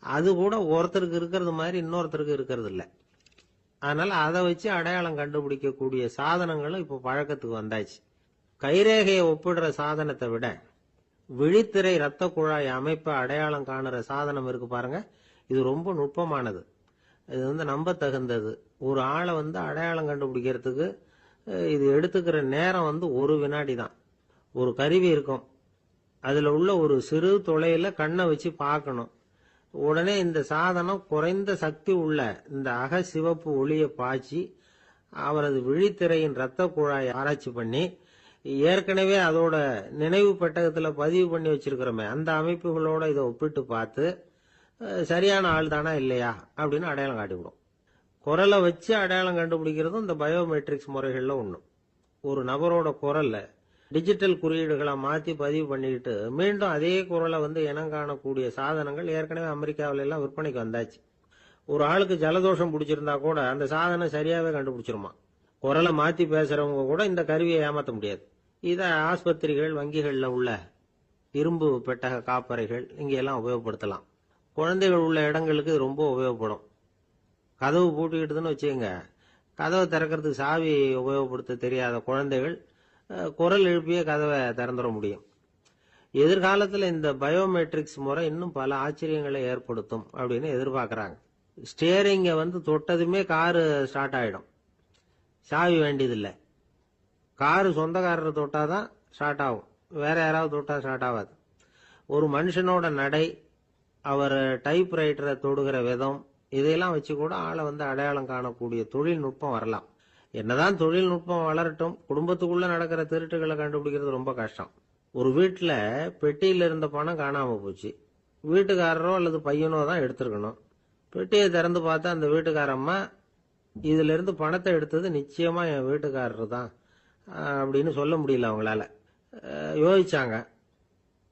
அது கூட ஒருத்தருக்கு இருக்கிறது மாதிரி இன்னொருத்தருக்கு இருக்கிறது இல்லை. அதனால அதை வச்சு அடையாளம் கண்டுபிடிக்கக்கூடிய சாதனங்களும் இப்போ பழக்கத்துக்கு வந்தாச்சு. கைரேகையை ஒப்பிடுற சாதனத்தை விட விழித்திரை இரத்த குழாய் அமைப்பை அடையாளம் காணுற சாதனம் இருக்கு பாருங்க, இது ரொம்ப நுட்பமானது. இது நம்ப தகுந்தது. ஒரு ஆளை அடையாளம் கண்டுபிடிக்கிறதுக்கு இது எடுத்துக்கிற நேரம் 1 வினாடி தான். ஒரு கருவி இருக்கும், அதுல உள்ள ஒரு சிறு துளையில கண்ணை வச்சு பார்க்கணும். உடனே இந்த சாதனம் குறைந்த சக்தி உள்ள இந்த அகசிவப்பு ஒளியை பாய்ச்சி அவரது விழித்திரையின் இரத்த குழாயை ஆராய்ச்சி பண்ணி ஏற்கனவே அதோட நினைவு பெட்டகத்துல பதிவு பண்ணி வச்சிருக்கிறோமே அந்த அமைப்புகளோட இதை ஒப்பிட்டு பார்த்து சரியான ஆள் தானா இல்லையா அப்படின்னு அடையாளம் காட்டிவிடும். குரலை வச்சு அடையாளம் கண்டுபிடிக்கிறதும் இந்த பயோமெட்ரிக்ஸ் முறைகள்ல ஒண்ணு. ஒரு நபரோட குரல்ல டிஜிட்டல் குறியீடுகளை மாற்றி பதிவு பண்ணிக்கிட்டு மீண்டும் அதே குரலை இனம் காணக்கூடிய சாதனங்கள் ஏற்கனவே அமெரிக்காவில எல்லாம் விற்பனைக்கு வந்தாச்சு. ஒரு ஆளுக்கு ஜலதோஷம் பிடிச்சிருந்தா கூட அந்த சாதனம் சரியாவே கண்டுபிடிச்சிருமா. குரலை மாற்றி பேசுறவங்க கூட இந்த கருவியை ஏமாற்ற முடியாது. இதை ஆஸ்பத்திரிகள், வங்கிகள்ல உள்ள இரும்பு பெட்டக காப்பறைகள் இங்கெல்லாம் உபயோகப்படுத்தலாம். குழந்தைகள் உள்ள இடங்களுக்கு இது ரொம்ப உபயோகப்படும். கதவு பூட்டிக்கிட்டுதுன்னு வச்சுக்கோங்க, கதவை திறக்கிறதுக்கு சாவி உபயோகப்படுத்த தெரியாத குழந்தைகள் குரல் எழுப்பிய கதவை திறந்துட முடியும். எதிர்காலத்தில் இந்த பயோமெட்ரிக்ஸ் முறை இன்னும் பல ஆச்சரியங்களை ஏற்படுத்தும் அப்படின்னு எதிர்பார்க்கறாங்க. ஸ்டியரிங்கை தொட்டதுமே காரு ஸ்டார்ட் ஆயிடும், சாவி வேண்டியதில்லை. காரு சொந்தக்காரர் தொட்டாதான் ஸ்டார்ட் ஆகும், வேற யாராவது தொட்டா ஸ்டார்ட் ஆகாது. ஒரு மனுஷனோட நடை, அவர் டைப்ரைட்டரை தொடுகிற விதம், இதையெல்லாம் வச்சு கூட ஆளை அடையாளம் காணக்கூடிய தொழில்நுட்பம் வரலாம். என்னதான் தொழில்நுட்பம் வளரட்டும், குடும்பத்துக்குள்ள நடக்கிற திருட்டுகளை கண்டுபிடிக்கிறது ரொம்ப கஷ்டம். ஒரு வீட்டுல பெட்டியில இருந்த பணம் காணாம போச்சு, வீட்டுக்காரரோ அல்லது பையனோ தான் எடுத்திருக்கணும். பெட்டியை திறந்து பார்த்தா அந்த வீட்டுக்காரம்மா, இதுல இருந்து பணத்தை எடுத்தது நிச்சயமா என் வீட்டுக்காரர் தான் அப்படின்னு சொல்ல முடியல அவங்களால. யோசிச்சாங்க.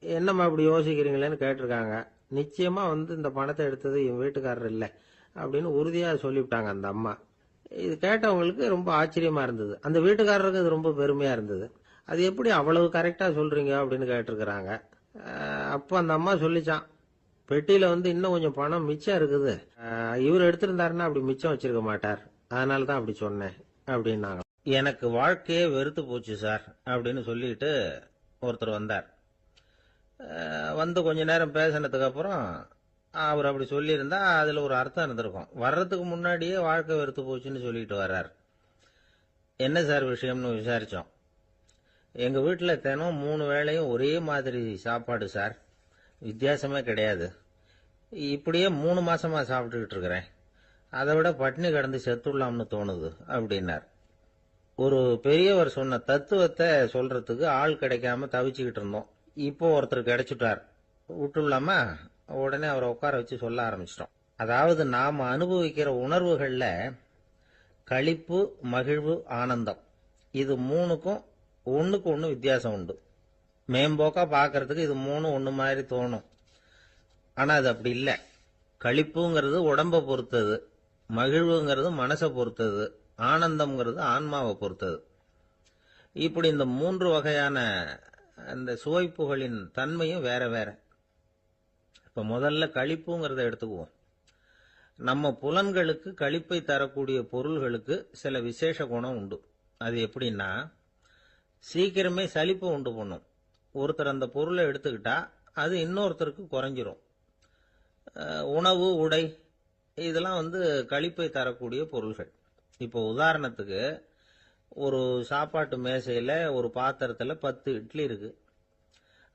என்னம்மா இப்படி யோசிக்கிறீங்களேன்னு கேட்டிருக்காங்க. நிச்சயமா இந்த பணத்தை எடுத்தது என் வீட்டுக்காரர் இல்லை அப்படின்னு உறுதியா சொல்லிவிட்டாங்க அந்த அம்மா. இது கேட்டவங்களுக்கு ரொம்ப ஆச்சரியமா இருந்தது. அந்த வீட்டுக்காரருக்கு அது ரொம்ப பெருமையா இருந்தது. அது எப்படி அவ்வளவு கரெக்டா சொல்றீங்க அப்படின்னு கேட்டிருக்கிறாங்க. அப்போ அந்த அம்மா சொல்லிச்சான், பெட்டியில வந்து இன்னும் கொஞ்சம் பணம் மிச்சம் இருக்குது. இவர் எடுத்திருந்தாருன்னா அப்படி மிச்சம் வச்சிருக்க மாட்டார். அதனால தான் அப்படி சொன்னேன் அப்படின்னாங்க. எனக்கு வாழ்க்கையே வெறுத்து போச்சு சார் அப்படின்னு சொல்லிட்டு ஒருத்தர் வந்தார். வந்து கொஞ்ச நேரம் பேசினதுக்கு அப்புறம் அவர் அப்படி சொல்லியிருந்தா அதுல ஒரு அர்த்தம் இருந்திருக்கும். வர்றதுக்கு முன்னாடியே வாழ்க்கை வெறுத்து போச்சுன்னு சொல்லிட்டு வர்றார். என்ன சார் விஷயம்னு விசாரிச்சோம். எங்க வீட்டுல தினம் 3 வேளையும் ஒரே மாதிரி சாப்பாடு சார், வித்தியாசமே கிடையாது. இப்படியே 3 மாசமா சாப்பிட்டுக்கிட்டு இருக்கிறேன். அதை விட பட்டினி கிடந்து செத்துடலாம்னு தோணுது அப்படின்னார். ஒரு பெரியவர் சொன்ன தத்துவத்தை சொல்றதுக்கு ஆள் கிடைக்காம தவிச்சுக்கிட்டு இருந்தோம். இப்போ ஒருத்தர் கிடைச்சிட்டார், விட்டுலாமா? உடனே அவரை உட்கார வச்சு சொல்ல ஆரம்பிச்சிட்டோம். அதாவது நாம அனுபவிக்கிற உணர்வுகள்ல களிப்பு, மகிழ்வு, ஆனந்தம், இது 3க்கும் ஒண்ணுக்கு ஒண்ணு வித்தியாசம் உண்டு. மேம்போக்கா பாக்கிறதுக்கு இது 3 ஒண்ணு மாதிரி தோணும். ஆனா அது அப்படி இல்லை. களிப்புங்கிறது உடம்ப பொறுத்தது, மகிழ்வுங்கிறது மனசை பொறுத்தது, ஆனந்தம்ங்கிறது ஆன்மாவை பொறுத்தது. இப்படி இந்த 3 வகையான அந்த சுவைப்புகளின் தன்மையும் வேற வேற. இப்ப முதல்ல களிப்புங்கிறத எடுத்துக்குவோம். நம்ம புலன்களுக்கு களிப்பை தரக்கூடிய பொருள்களுக்கு சில விசேஷ குணம் உண்டு. அது எப்படின்னா, சீக்கிரமே சலிப்பு உண்டு பண்ணும். ஒருத்தர் அந்த பொருளை எடுத்துக்கிட்டா அது இன்னொருத்தருக்கு குறைஞ்சிரும். உணவு, உடை, இதெல்லாம் வந்து களிப்பை தரக்கூடிய பொருள்கள். இப்போ உதாரணத்துக்கு, ஒரு சாப்பாட்டு மேசையில ஒரு பாத்திரத்துல 10 இட்லி இருக்கு.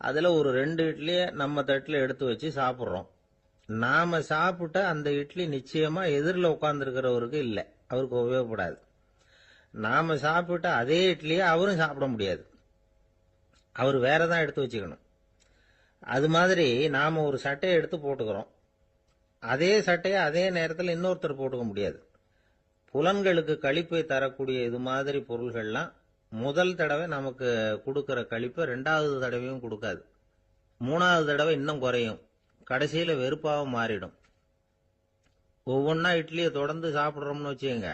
அதுல ஒரு 2 இட்லியை நம்ம தட்டுல எடுத்து வச்சு சாப்பிட்றோம். நாம சாப்பிட்ட அந்த இட்லி நிச்சயமா எதிரில் உட்கார்ந்துருக்கிறவருக்கு இல்லை, அவருக்கு உபயோகப்படாது. நாம சாப்பிட்ட அதே இட்லியை அவரும் சாப்பிட முடியாது, அவர் வேறதான் எடுத்து வச்சுக்கணும். அது மாதிரி நாம ஒரு சட்டையை எடுத்து போட்டுக்கிறோம், அதே சட்டையை அதே நேரத்தில் இன்னொருத்தர் போட்டுக்க முடியாது. புலன்களுக்கு களிப்பை தரக்கூடிய இது மாதிரி பொருள்கள்லாம் முதல் தடவை நமக்கு கொடுக்கிற களிப்பை 2வது தடவையும் கொடுக்காது. 3வது தடவை இன்னும் குறையும், கடைசியில வெறுப்பாக மாறிடும். ஒவ்வொன்னா இட்லியை தொடர்ந்து சாப்பிட்றோம்னு வச்சுக்கோங்க,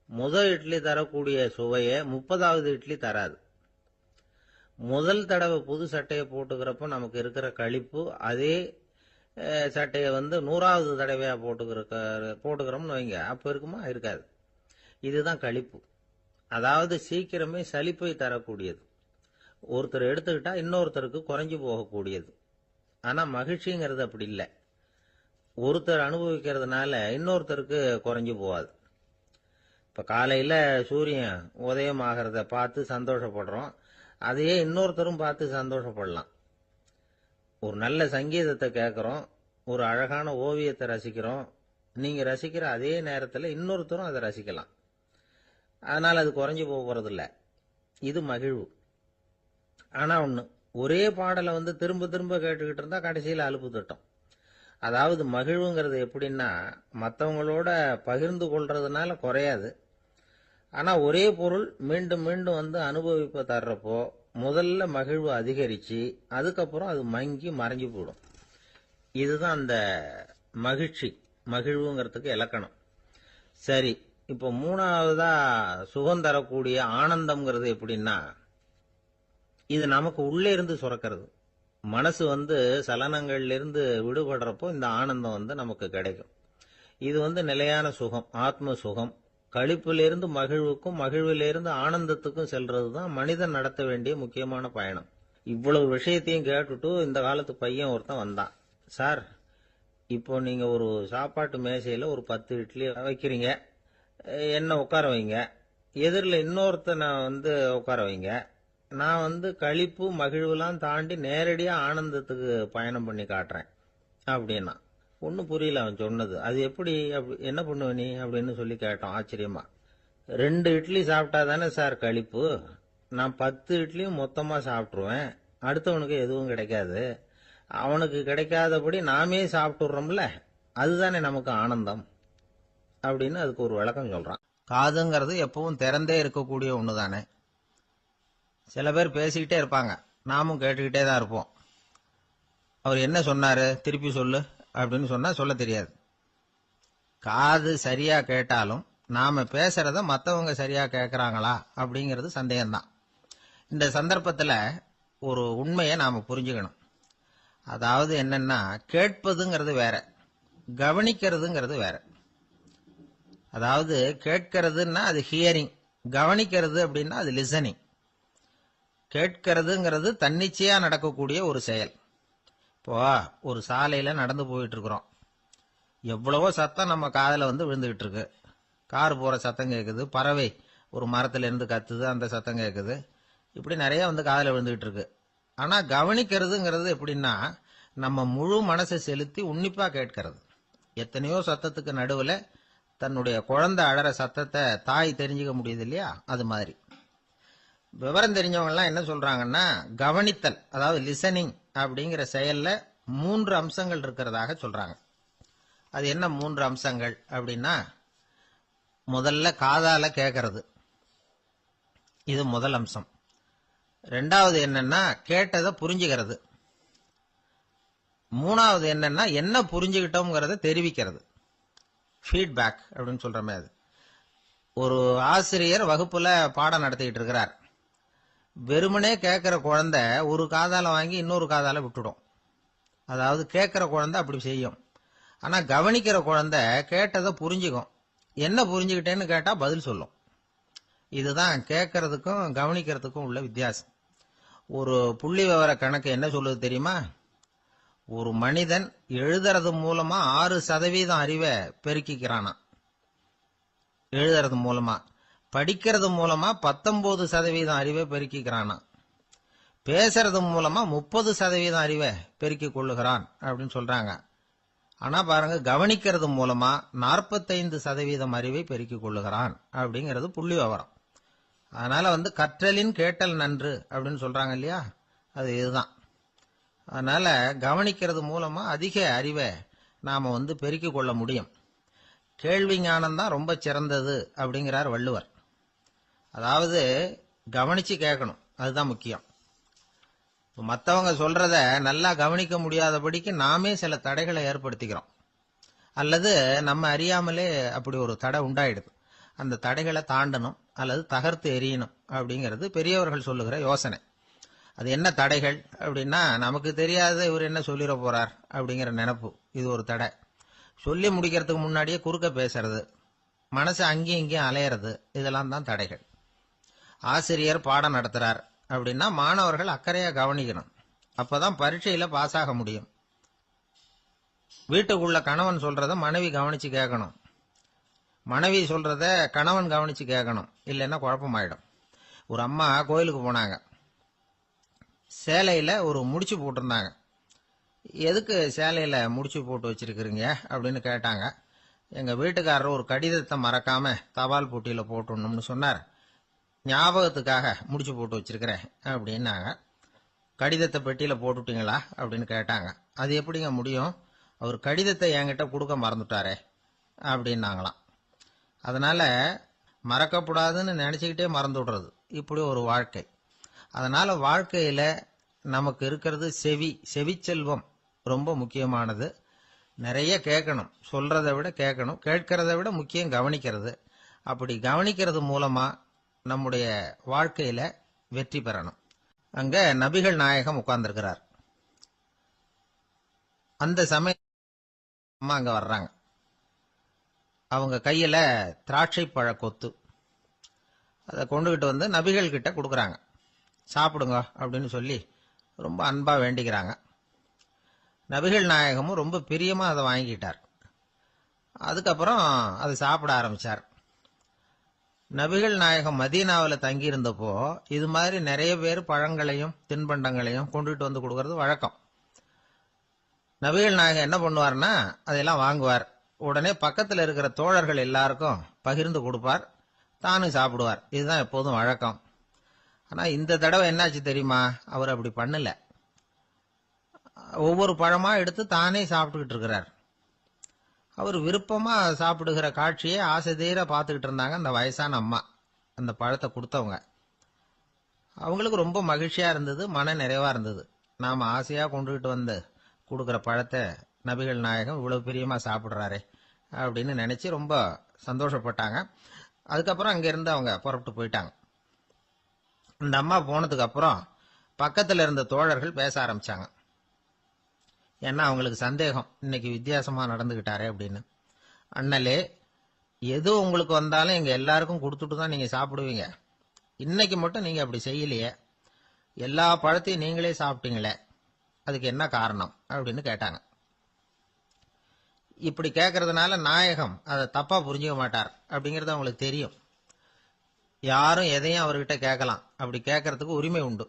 முதல் இட்லி தரக்கூடிய சுவையை 30வது இட்லி தராது. முதல் தடவை புது சட்டையை போட்டுக்கிறப்ப நமக்கு இருக்கிற களிப்பு அதே சட்டையை வந்து 100வது தடவையா போட்டுக்கிறோம்னு வைங்க, அப்ப இருக்குமா? இருக்காது. இதுதான் களிப்பு. அதாவது சீக்கிரமே சலிப்பை தரக்கூடியது. ஒருத்தர் எடுத்துக்கிட்டா இன்னொருத்தருக்கு குறைஞ்சு போகக்கூடியது. ஆனா மகிழ்ச்சிங்கிறது அப்படி இல்லை. ஒருத்தர் அனுபவிக்கிறதுனால இன்னொருத்தருக்கு குறைஞ்சு போகாது. இப்ப காலையில சூரியன் உதயம் ஆகிறத பார்த்து சந்தோஷப்படுறோம், அதையே இன்னொருத்தரும் பார்த்து சந்தோஷப்படலாம். ஒரு நல்ல சங்கீதத்தை கேட்கிறோம், ஒரு அழகான ஓவியத்தை ரசிக்கிறோம், நீங்க ரசிக்கிற அதே நேரத்தில் இன்னொருத்தரும் அதை ரசிக்கலாம். அதனால அது குறைஞ்சு போறதில்ல. இது மகிழ்வு. ஆனா ஒண்ணு, ஒரே பாடலை வந்து திரும்ப திரும்ப கேட்டுக்கிட்டு இருந்தா கடைசியில் அலுப்பு தட்டும். அதாவது மகிழ்வுங்கிறது எப்படின்னா, மற்றவங்களோட பகிர்ந்து கொள்றதுனால குறையாது. ஆனா ஒரே பொருள் மீண்டும் மீண்டும் வந்து அனுபவிப்ப தர்றப்போ முதல்ல மகிழ்வு அதிகரிச்சு அதுக்கப்புறம் அது மங்கி மறைஞ்சு போயிடும். இதுதான் அந்த மகிழ்வுங்கிறதுக்கு இலக்கணம். சரி, இப்போ 3வதா சுகம் தரக்கூடிய ஆனந்தம்ங்கிறது எப்படின்னா, இது நமக்கு உள்ளே இருந்து சுரக்கிறது. மனசு வந்து சலனங்கள்ல இருந்து விடுபடுறப்போ இந்த ஆனந்தம் வந்து நமக்கு கிடைக்கும். இது வந்து நிலையான சுகம், ஆத்ம சுகம். களிப்பிலிருந்து மகிழ்வுக்கும், மகிழ்விலிருந்து ஆனந்தத்துக்கும் செல்றது தான் மனிதன் நடத்த வேண்டிய முக்கியமான பயணம். இவ்வளவு விஷயத்தையும் கேட்டுட்டு இந்த காலத்து பையன் ஒருத்தன் வந்தான். சார், இப்போ நீங்க ஒரு சாப்பாட்டு மேசையில ஒரு 10 இட்லி வைக்கிறீங்க, என்ன உட்கார வைங்க, எதிரில் இன்னொருத்தனை வந்து உட்கார வைங்க, நான் வந்து களிப்பு மகிழ்வுலாம் தாண்டி நேரடியா ஆனந்தத்துக்கு பயணம் பண்ணி காட்டுறேன் அப்படின்னா. ஒன்னும் புரியல அவன் சொன்னது. அது எப்படி, என்ன பண்ணுவ நீ அப்படின்னு சொல்லி கேட்டோம் ஆச்சரியமா. 2 இட்லி சாப்பிட்டா தானே சார் களிப்பு, நான் 10 இட்லியும் மொத்தமா சாப்பிட்டுருவேன், அடுத்தவனுக்கு எதுவும் கிடைக்காது, அவனுக்கு கிடைக்காதபடி நாமே சாப்பிட்டுறோம்ல, அதுதானே நமக்கு ஆனந்தம் அப்படின்னு அதுக்கு ஒரு விளக்கம் சொல்றான். காதுங்கிறது எப்பவும் திறந்தே இருக்கக்கூடிய ஒண்ணுதானே. சில பேர் பேசிக்கிட்டே இருப்பாங்க, நாமும் கேட்டுக்கிட்டே தான் இருப்போம். அவர் என்ன சொன்னாரு திருப்பி சொல்லு அப்படின்னு சொன்னா சொல்ல தெரியாது. காது சரியா கேட்டாலும் நாம பேசுறத மற்றவங்க சரியா கேட்கறாங்களா அப்படிங்கிறது சந்தேகம்தான். இந்த சந்தர்ப்பத்தில் ஒரு உண்மையை நாம புரிஞ்சுக்கணும். அதாவது என்னன்னா, கேட்பதுங்கிறது வேற, கவனிக்கிறதுங்கிறது வேற. அதாவது கேட்கிறதுன்னா அது ஹியரிங், கவனிக்கிறது அப்படின்னா அது லிசனிங். கேட்கிறதுங்கிறது தன்னிச்சையா நடக்கக்கூடிய ஒரு செயல். இப்போ ஒரு சாலையில நடந்து போயிட்டு இருக்கிறோம், எவ்வளவோ சத்தம் நம்ம காதுல விழுந்துகிட்டு இருக்கு. கார் போற சத்தம் கேட்குது, பறவை ஒரு மரத்துல இருந்து கத்துது, அந்த சத்தம் கேட்குது. இப்படி நிறைய காதுல விழுந்துகிட்டு இருக்கு. ஆனா கவனிக்கிறதுங்கிறது எப்படின்னா, நம்ம முழு மனசை செலுத்தி உன்னிப்பா கேட்கிறது. எத்தனையோ சத்தத்துக்கு நடுவுல தன்னுடைய குழந்தை அழற சத்தத்தை தாய் தெரிஞ்சுக்க முடியுது இல்லையா, அது மாதிரி. விவரம் தெரிஞ்சவங்க எல்லாம் என்ன சொல்றாங்கன்னா, கவனித்தல் அதாவது லிசனிங் அப்படிங்கிற செயல்ல 3 அம்சங்கள் இருக்கிறதாக சொல்றாங்க. அது என்ன 3 அம்சங்கள் அப்படின்னா, முதல்ல காதால கேட்கறது, இது முதல் அம்சம். ரெண்டாவது என்னன்னா கேட்டதை புரிஞ்சுக்கிறது. மூணாவது என்னன்னா என்ன புரிஞ்சுக்கிட்டோம்ங்கிறத தெரிவிக்கிறது, ஃபீட்பேக் அப்படின்னு சொல்ற மாதிரி. ஒரு ஆசிரியர் வகுப்புல பாடம் நடத்திட்டு இருக்கிறார். வெறுமனே கேட்கிற குழந்தை ஒரு காதால வாங்கி இன்னொரு காதால விட்டுடும். அதாவது கேட்கிற குழந்தை அப்படி செய்யும். ஆனா கவனிக்கிற குழந்தை கேட்டதை புரிஞ்சுக்கும். என்ன புரிஞ்சுக்கிட்டேன்னு கேட்டா பதில் சொல்லும். இதுதான் கேட்கறதுக்கும் கவனிக்கிறதுக்கும் உள்ள வித்தியாசம். ஒரு புள்ளி விவர கணக்கு என்ன சொல்லுது தெரியுமா? ஒரு மனிதன் எழுதுறது மூலமா 6% அறிவை பெருக்கிக்கிறானா, எழுதுறது மூலமா. படிக்கிறது மூலமா 19% அறிவை பெருக்கிக்கிறானா. பேசுறது மூலமா 30% அறிவை பெருக்கிக் கொள்ளுகிறான் அப்படின்னு சொல்றாங்க. ஆனா பாருங்க, கவனிக்கிறது மூலமா 45% அறிவை பெருக்கிக் கொள்ளுகிறான் அப்படிங்கிறது புள்ளி விவரம். அதனால கற்றலின் கேட்டல் நன்று அப்படின்னு சொல்றாங்க இல்லையா, அது இதுதான். அதனால கவனிக்கிறது மூலமா அதிக அறிவை நாம பெருக்கிக் கொள்ள முடியும். கேள்வி ஞானம் தான் ரொம்ப சிறந்தது அப்படிங்கிறார் வள்ளுவர். அதாவது கவனிச்சு கேட்கணும், அதுதான் முக்கியம். மற்றவங்க சொல்றத நல்லா கவனிக்க முடியாதபடிக்கு நாமே சில தடைகளை ஏற்படுத்திக்கிறோம், அல்லது நம்ம அறியாமலே அப்படி ஒரு தடை உண்டாயிடுது. அந்த தடைகளை தாண்டணும் அல்லது தகர்த்து எறியணும் அப்படிங்கிறது பெரியவர்கள் சொல்லுகிற யோசனை. அது என்ன தடைகள் அப்படின்னா, நமக்கு தெரியாத இவர் என்ன சொல்லிட போறார் அப்படிங்கிற நினைப்பு, இது ஒரு தடை. சொல்லி முடிக்கிறதுக்கு முன்னாடியே குறுக்க பேசுறது, மனசு அங்கேயும் இங்கேயும் அலையிறது, இதெல்லாம் தான் தடைகள். ஆசிரியர் பாடம் நடத்துறார் அப்படின்னா மாணவர்கள் அக்கறையா கவனிக்கணும், அப்பதான் பரீட்சையில பாஸ் ஆக முடியும். வீட்டுக்குள்ள கணவன் சொல்றத மனைவி கவனிச்சு கேட்கணும், மனைவி சொல்றத கணவன் கவனிச்சு கேட்கணும், இல்லைன்னா குழப்பமாயிடும். ஒரு அம்மா கோயிலுக்கு போனாங்க. சேலையில ஒரு முடிச்சு போட்டிருந்தாங்க. எதுக்கு சேலையில முடிச்சு போட்டு வச்சிருக்கிறீங்க அப்படின்னு கேட்டாங்க. எங்க வீட்டுக்காரர் ஒரு கடிதத்தை மறக்காம தபால் போட்டியில போட்டுடணும்னு சொன்னார். ஞாபகத்துக்காக முடிச்சு போட்டு வச்சிருக்கிறேன் அப்படின்னாங்க. கடிதத்தை பெட்டியில போட்டுட்டீங்களா அப்படின்னு கேட்டாங்க. அது எப்படிங்க முடியும், அவர் கடிதத்தை என்கிட்ட கொடுக்க மறந்துட்டாரே அப்படின்னாங்களாம். அதனால மறக்கப்படாதுன்னு நினைச்சுக்கிட்டே மறந்து விடுறது, இப்படி ஒரு வாழ்க்கை. அதனால வாழ்க்கையில நமக்கு இருக்கிறது செவிச்செல்வம் ரொம்ப முக்கியமானது. நிறைய கேட்கணும், சொல்றதை விட கேட்கணும், கேட்கறதை விட முக்கியம் கவனிக்கிறது. அப்படி கவனிக்கிறது மூலமா நம்முடைய வாழ்க்கையில வெற்றி பெறணும். அங்க நபிகள் நாயகம் உட்கார்ந்திருக்கிறார். அந்த சமயம் அம்மா அங்க வர்றாங்க. அவங்க கையில திராட்சை பழ கொத்து, அதை கொண்டுகிட்டு நபிகள் கிட்ட கொடுக்கறாங்க. சாப்பிடுங்க அப்படின்னு சொல்லி ரொம்ப அன்பா வேண்டிக்கிறாங்க. நபிகள் நாயகமும் ரொம்ப பிரியமா அதை வாங்கிட்டார். அதுக்கப்புறம் அதை சாப்பிட ஆரம்பிச்சார். நபிகள் நாயகம் மதீனாவில் தங்கி இருந்தப்போ இது மாதிரி நிறைய பேர் பழங்களையும் தின்பண்டங்களையும் கொண்டுட்டு கொடுக்கறது வழக்கம். நபிகள் நாயகம் என்ன பண்ணுவார்னா, அதையெல்லாம் வாங்குவார். உடனே பக்கத்தில் இருக்கிற தோழர்கள் எல்லாருக்கும் பகிர்ந்து கொடுப்பார், தானும் சாப்பிடுவார். இதுதான் எப்போதும் வழக்கம். ஆனா இந்த தடவை என்னாச்சு தெரியுமா, அவர் அப்படி பண்ணல. ஒவ்வொரு பழமா எடுத்து தானே சாப்பிட்டுக்கிட்டு இருக்கிறார். அவர் விருப்பமா சாப்பிடுகிற காட்சியை ஆசை தீர பார்த்துக்கிட்டு இருந்தாங்க அந்த வயசான அம்மா, அந்த பழத்தை கொடுத்தவங்க. அவங்களுக்கு ரொம்ப மகிழ்ச்சியா இருந்தது, மன நிறைவா இருந்தது. நாம ஆசையா கொண்டுகிட்டு கொடுக்கிற பழத்தை நபிகள் நாயகம் இவ்வளவு பிரியமா சாப்பிடுறாரே அப்படின்னு நினைச்சு ரொம்ப சந்தோஷப்பட்டாங்க. அதுக்கப்புறம் அங்கிருந்து அவங்க புறப்பட்டு போயிட்டாங்க. இந்த அம்மா போனதுக்கு அப்புறம் பக்கத்துல இருந்த தோழர்கள் பேச ஆரம்பிச்சாங்க. ஏன்னா அவங்களுக்கு சந்தேகம், இன்னைக்கு வித்தியாசமா நடந்துகிட்டாரே அப்படின்னு. அண்ணலே, எது உங்களுக்கு வந்தாலும் எங்க எல்லாருக்கும் கொடுத்துட்டு தான் நீங்க சாப்பிடுவீங்க. இன்னைக்கு மட்டும் நீங்க அப்படி செய்யலையே, எல்லா பழத்தையும் நீங்களே சாப்பிட்டீங்களே, அதுக்கு என்ன காரணம் அப்படின்னு கேட்டாங்க. இப்படி கேட்கறதுனால நாயகம் அதை தப்பா புரிஞ்சுக்க மாட்டார் அப்படிங்கிறது அவங்களுக்கு தெரியும். யாரும் எதையும் அவர்கிட்ட கேட்கலாம், அப்படி கேட்கறதுக்கு உரிமை உண்டு.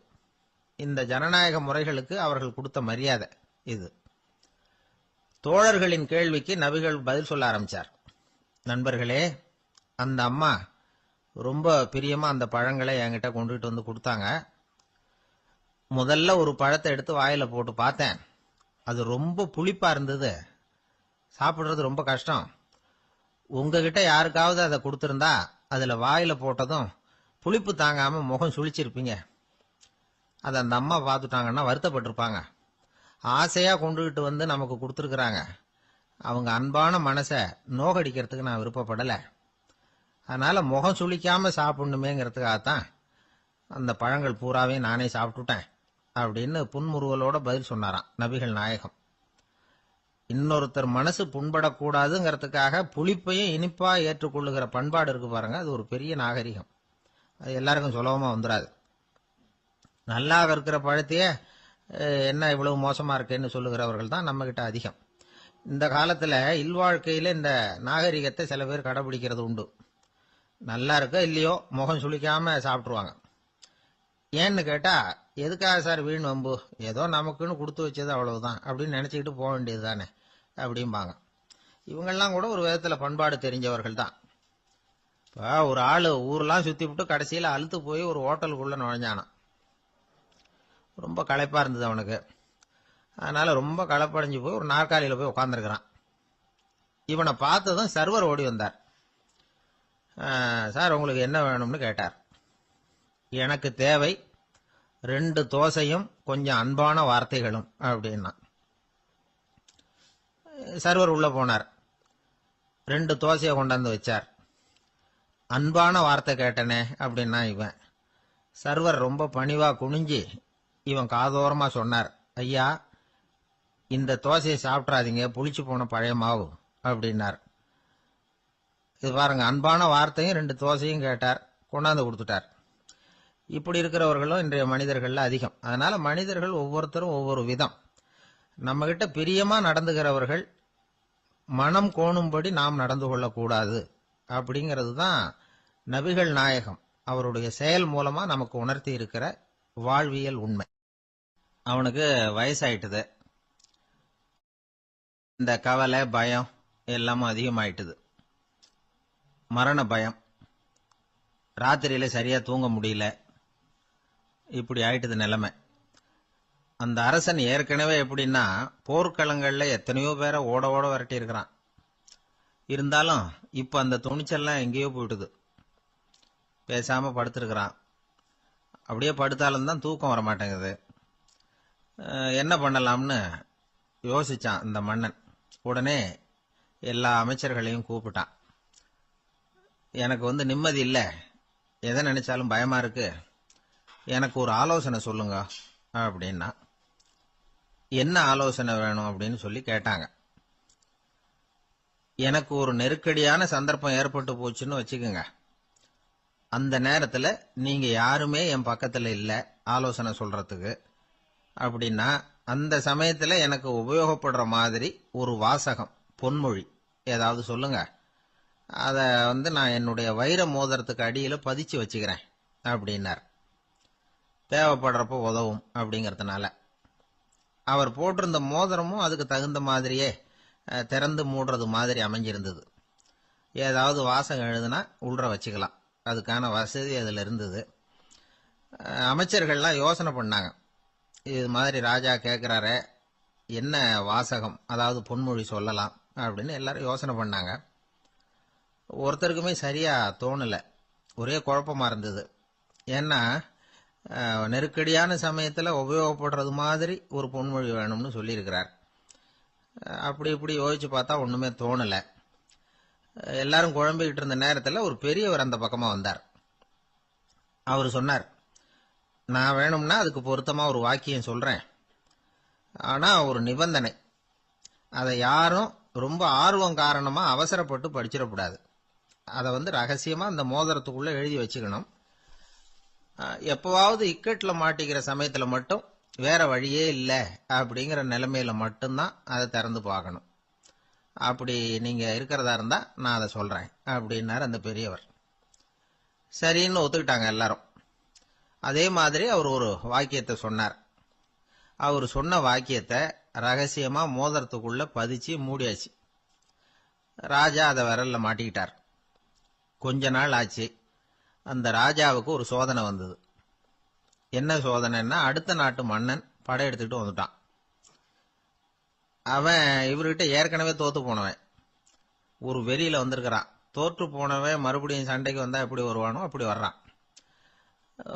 இந்த ஜனநாயக முறைகளுக்கு அவர்கள் கொடுத்த மரியாதை இது. தோழர்களின் கேள்விக்கு நபிகள் பதில் சொல்ல ஆரம்பிச்சார். நண்பர்களே, அந்த அம்மா ரொம்ப பிரியமா அந்த பழங்களை என்கிட்ட கொண்டுகிட்டு வந்து கொடுத்தாங்க. முதல்ல ஒரு பழத்தை எடுத்து வாயில போட்டு பார்த்தேன். அது ரொம்ப புளிப்பா இருந்தது, சாப்பிடுறது ரொம்ப கஷ்டம். உங்ககிட்ட யாருக்காவது அதை கொடுத்திருந்தா அதுல வாயில போட்டதும் புளிப்பு தாங்காம முகம் சுழிச்சிருப்பீங்க. அதை அந்த அம்மா பார்த்துட்டாங்கன்னா வருத்தப்பட்டிருப்பாங்க. ஆசையா கொண்டுகிட்டு வந்து நமக்கு கொடுத்துருக்குறாங்க. அவங்க அன்பான மனசை நோகடிக்கிறதுக்கு நான் விருப்பப்படலை. அதனால முகம் சுளிக்காம சாப்பிடணுமேங்கிறதுக்காகத்தான் அந்த பழங்கள் பூராவே நானே சாப்பிட்டுட்டேன் அப்படின்னு புன்முறுவலோட பதில் சொன்னாராம் நபிகள் நாயகம். இன்னொருத்தர் மனசு புண்படக்கூடாதுங்கிறதுக்காக புளிப்பையும் இனிப்பா ஏற்றுக்கொள்ளுகிற பண்பாடு இருக்கு பாருங்க, அது ஒரு பெரிய நாகரிகம். அது எல்லாருக்கும் சுலபமா வந்துடாது. நல்லா இருக்கிற பழத்தையே என்ன இவ்வளவு மோசமா இருக்கேன்னு சொல்லுகிறவர்கள் தான் நம்ம கிட்ட அதிகம். இந்த காலத்துல இல்வாழ்க்கையில இந்த நாகரிகத்தை சில பேர் கடைபிடிக்கிறது உண்டு. நல்லா இருக்க இல்லையோ முகம் சுளிக்காம சாப்பிட்டுருவாங்க. ஏன்னு கேட்டா, எதுக்காக சார் வீண் வம்பு, ஏதோ நமக்குன்னு கொடுத்து வச்சது அவ்வளவுதான் அப்படின்னு நினைச்சுக்கிட்டு போக வேண்டியது தானே அப்படிம்பாங்க. இவங்கெல்லாம் கூட ஒரு விதத்துல பண்பாடு தெரிஞ்சவர்கள் தான். இப்போ ஒரு ஆளு ஊரெல்லாம் சுத்தி விட்டு கடைசியில அழுத்து போய் ஒரு ஹோட்டலுக்குள்ள நுழைஞ்சானான். ரொம்ப களைப்பா இருந்தது அவனுக்கு. அதனால ரொம்ப களைப்படைஞ்சு போய் ஒரு நாற்காலியில போய் உட்காந்துருக்கிறான். இவனை பார்த்ததும் சர்வர் ஓடி வந்தார். சார், உங்களுக்கு என்ன வேணும்னு கேட்டார். எனக்கு தேவை 2 தோசையும் கொஞ்சம் அன்பான வார்த்தைகளும் அப்படின்னா. சர்வர் உள்ள போனார், 2 தோசையை கொண்டாந்து வச்சார். அன்பான வார்த்தை கேட்டனே அப்படின்னா இவன். சர்வர் ரொம்ப பணிவா குனிஞ்சு இவன் காதோரமா சொன்னார், ஐயா, இந்த தோசையை சாப்பிட்றாதீங்க, புளிச்சு போன பழைய மாவு அப்படின்னார். இது பாருங்க, அன்பான வார்த்தையும் 2 தோசையும் கேட்டார், கொண்டாந்து கொடுத்துட்டார். இப்படி இருக்கிறவர்களும் இன்றைய மனிதர்கள்ல அதிகம். அதனால மனிதர்கள் ஒவ்வொருத்தரும் ஒவ்வொரு விதம். நம்ம கிட்ட பிரியமா நடந்துகிறவர்கள் மனம் கோணும்படி நாம் நடந்து கொள்ளக்கூடாது அப்படிங்கிறது தான் நபிகள் நாயகம் அவருடைய செயல் மூலமா நமக்கு உணர்த்தி இருக்கிற வாழ்வியல் உண்மை. அவனுக்கு வயசாயிட்டுது, இந்த கவலை பயம் எல்லாமும் அதிகமாயிட்டுது. மரண பயம், ராத்திரியில சரியா தூங்க முடியல, இப்படி ஆயிட்டுது நிலைமை. அந்த அரசன் ஏற்கனவே எப்படின்னா போர்க்களங்கள்ல எத்தனையோ பேரை ஓட ஓட விரட்டி இருக்கிறான். இருந்தாலும் இப்ப அந்த துணிச்சல்லாம் எங்கேயோ போயிட்டுது. பேசாம படுத்திருக்கிறான். அப்படியே படுத்தாலும் தான் தூக்கம் வரமாட்டேங்குது. என்ன பண்ணலாம்னு யோசிச்சான் இந்த மன்னன். உடனே எல்லா அமைச்சர்களையும் கூப்பிட்டான். எனக்கு நிம்மதி இல்லை, எதை நினைச்சாலும் பயமா இருக்கு, எனக்கு ஒரு ஆலோசனை சொல்லுங்க அப்படின்னா. என்ன ஆலோசனை வேணும் அப்படின்னு சொல்லி கேட்டாங்க. எனக்கு ஒரு நெருக்கடியான சந்தர்ப்பம் ஏற்பட்டு போச்சுன்னு வச்சுக்கோங்க. அந்த நேரத்துல நீங்க யாருமே என் பக்கத்துல இல்ல ஆலோசனை சொல்றதுக்கு அப்படின்னா, அந்த சமயத்துல எனக்கு உபயோகப்படுற மாதிரி ஒரு வாசகம், பொன்மொழி ஏதாவது சொல்லுங்க. அத நான் என்னுடைய வைர மோதிரத்துக்கு அடியில பதிச்சு வச்சுக்கிறேன் அப்படின்னார். தேவைப்படுறப்போ உதவும் அப்படிங்கறதுனால. அவர் போட்டிருந்த மோதிரமும் அதுக்கு தகுந்த மாதிரியே திறந்து மூடுறது மாதிரி அமைஞ்சிருந்தது. ஏதாவது வாசகம் எழுதுனா உள்ற வச்சுக்கலாம், அதுக்கான வசதி அதுல இருந்தது. அமைச்சர்கள்லாம் யோசனை பண்ணாங்க, இது மாதிரி ராஜா கேட்கிறாரே, என்ன வாசகம், அதாவது பொன்மொழி சொல்லலாம் அப்படின்னு எல்லாரும் யோசனை பண்ணாங்க. ஒருத்தருக்குமே சரியா தோணல, ஒரே குழப்பமா இருந்தது. ஏன்னா நெருக்கடியான சமயத்துல உபயோகப்படுறது மாதிரி ஒரு பொன்மொழி வேணும்னு சொல்லியிருக்கிறார். அப்படி இப்படி யோசிச்சு பார்த்தா ஒண்ணுமே தோணல. எல்லாரும் குழம்பிக்கிட்டு இருந்த நேரத்துல ஒரு பெரியவர் அந்த பக்கமா வந்தார். அவர் சொன்னார், நான் வேணும்னா அதுக்கு பொருத்தமா ஒரு வாக்கியம் சொல்றேன். ஆனா ஒரு நிபந்தனை, அதை யாரும் ரொம்ப ஆர்வம் காரணமா அவசரப்பட்டு படிச்சிடக்கூடாது. அதை ரகசியமா அந்த மோதிரத்துக்குள்ள எழுதி வச்சுக்கணும். எப்பவாவது இக்கட்ல மாட்டிக்கிற சமயத்துல மட்டும் வேற வழியே இல்லை அப்படிங்கிற நிலைமையில மட்டும்தான் அதை திறந்து பார்க்கணும். அப்படி நீங்க இருக்கிறதா இருந்தா நான் அதை சொல்றேன் அப்படின்னாரு அந்த பெரியவர். சரின்னு ஒத்துக்கிட்டாங்க எல்லாரும். அதே மாதிரி அவர் ஒரு வாக்கியத்தை சொன்னார். அவர் சொன்ன வாக்கியத்தை ரகசியமா மோதிரத்துக்குள்ள பதிச்சு மூடியாச்சு. ராஜா அதை விரல்ல மாட்டிக்கிட்டார். கொஞ்ச நாள் ஆச்சு. அந்த ராஜாவுக்கு ஒரு சோதனை வந்தது. என்ன சோதனைன்னா, அடுத்த நாட்டு மன்னன் படையெடுத்துக்கிட்டு வந்துட்டான். அவன் இவர்கிட்ட ஏற்கனவே தோத்து போனவன். ஒரு வெறியில வந்திருக்கிறான். தோற்று போனவன் மறுபடியும் சண்டைக்கு வந்தா எப்படி வருவானோ அப்படி வர்றான்.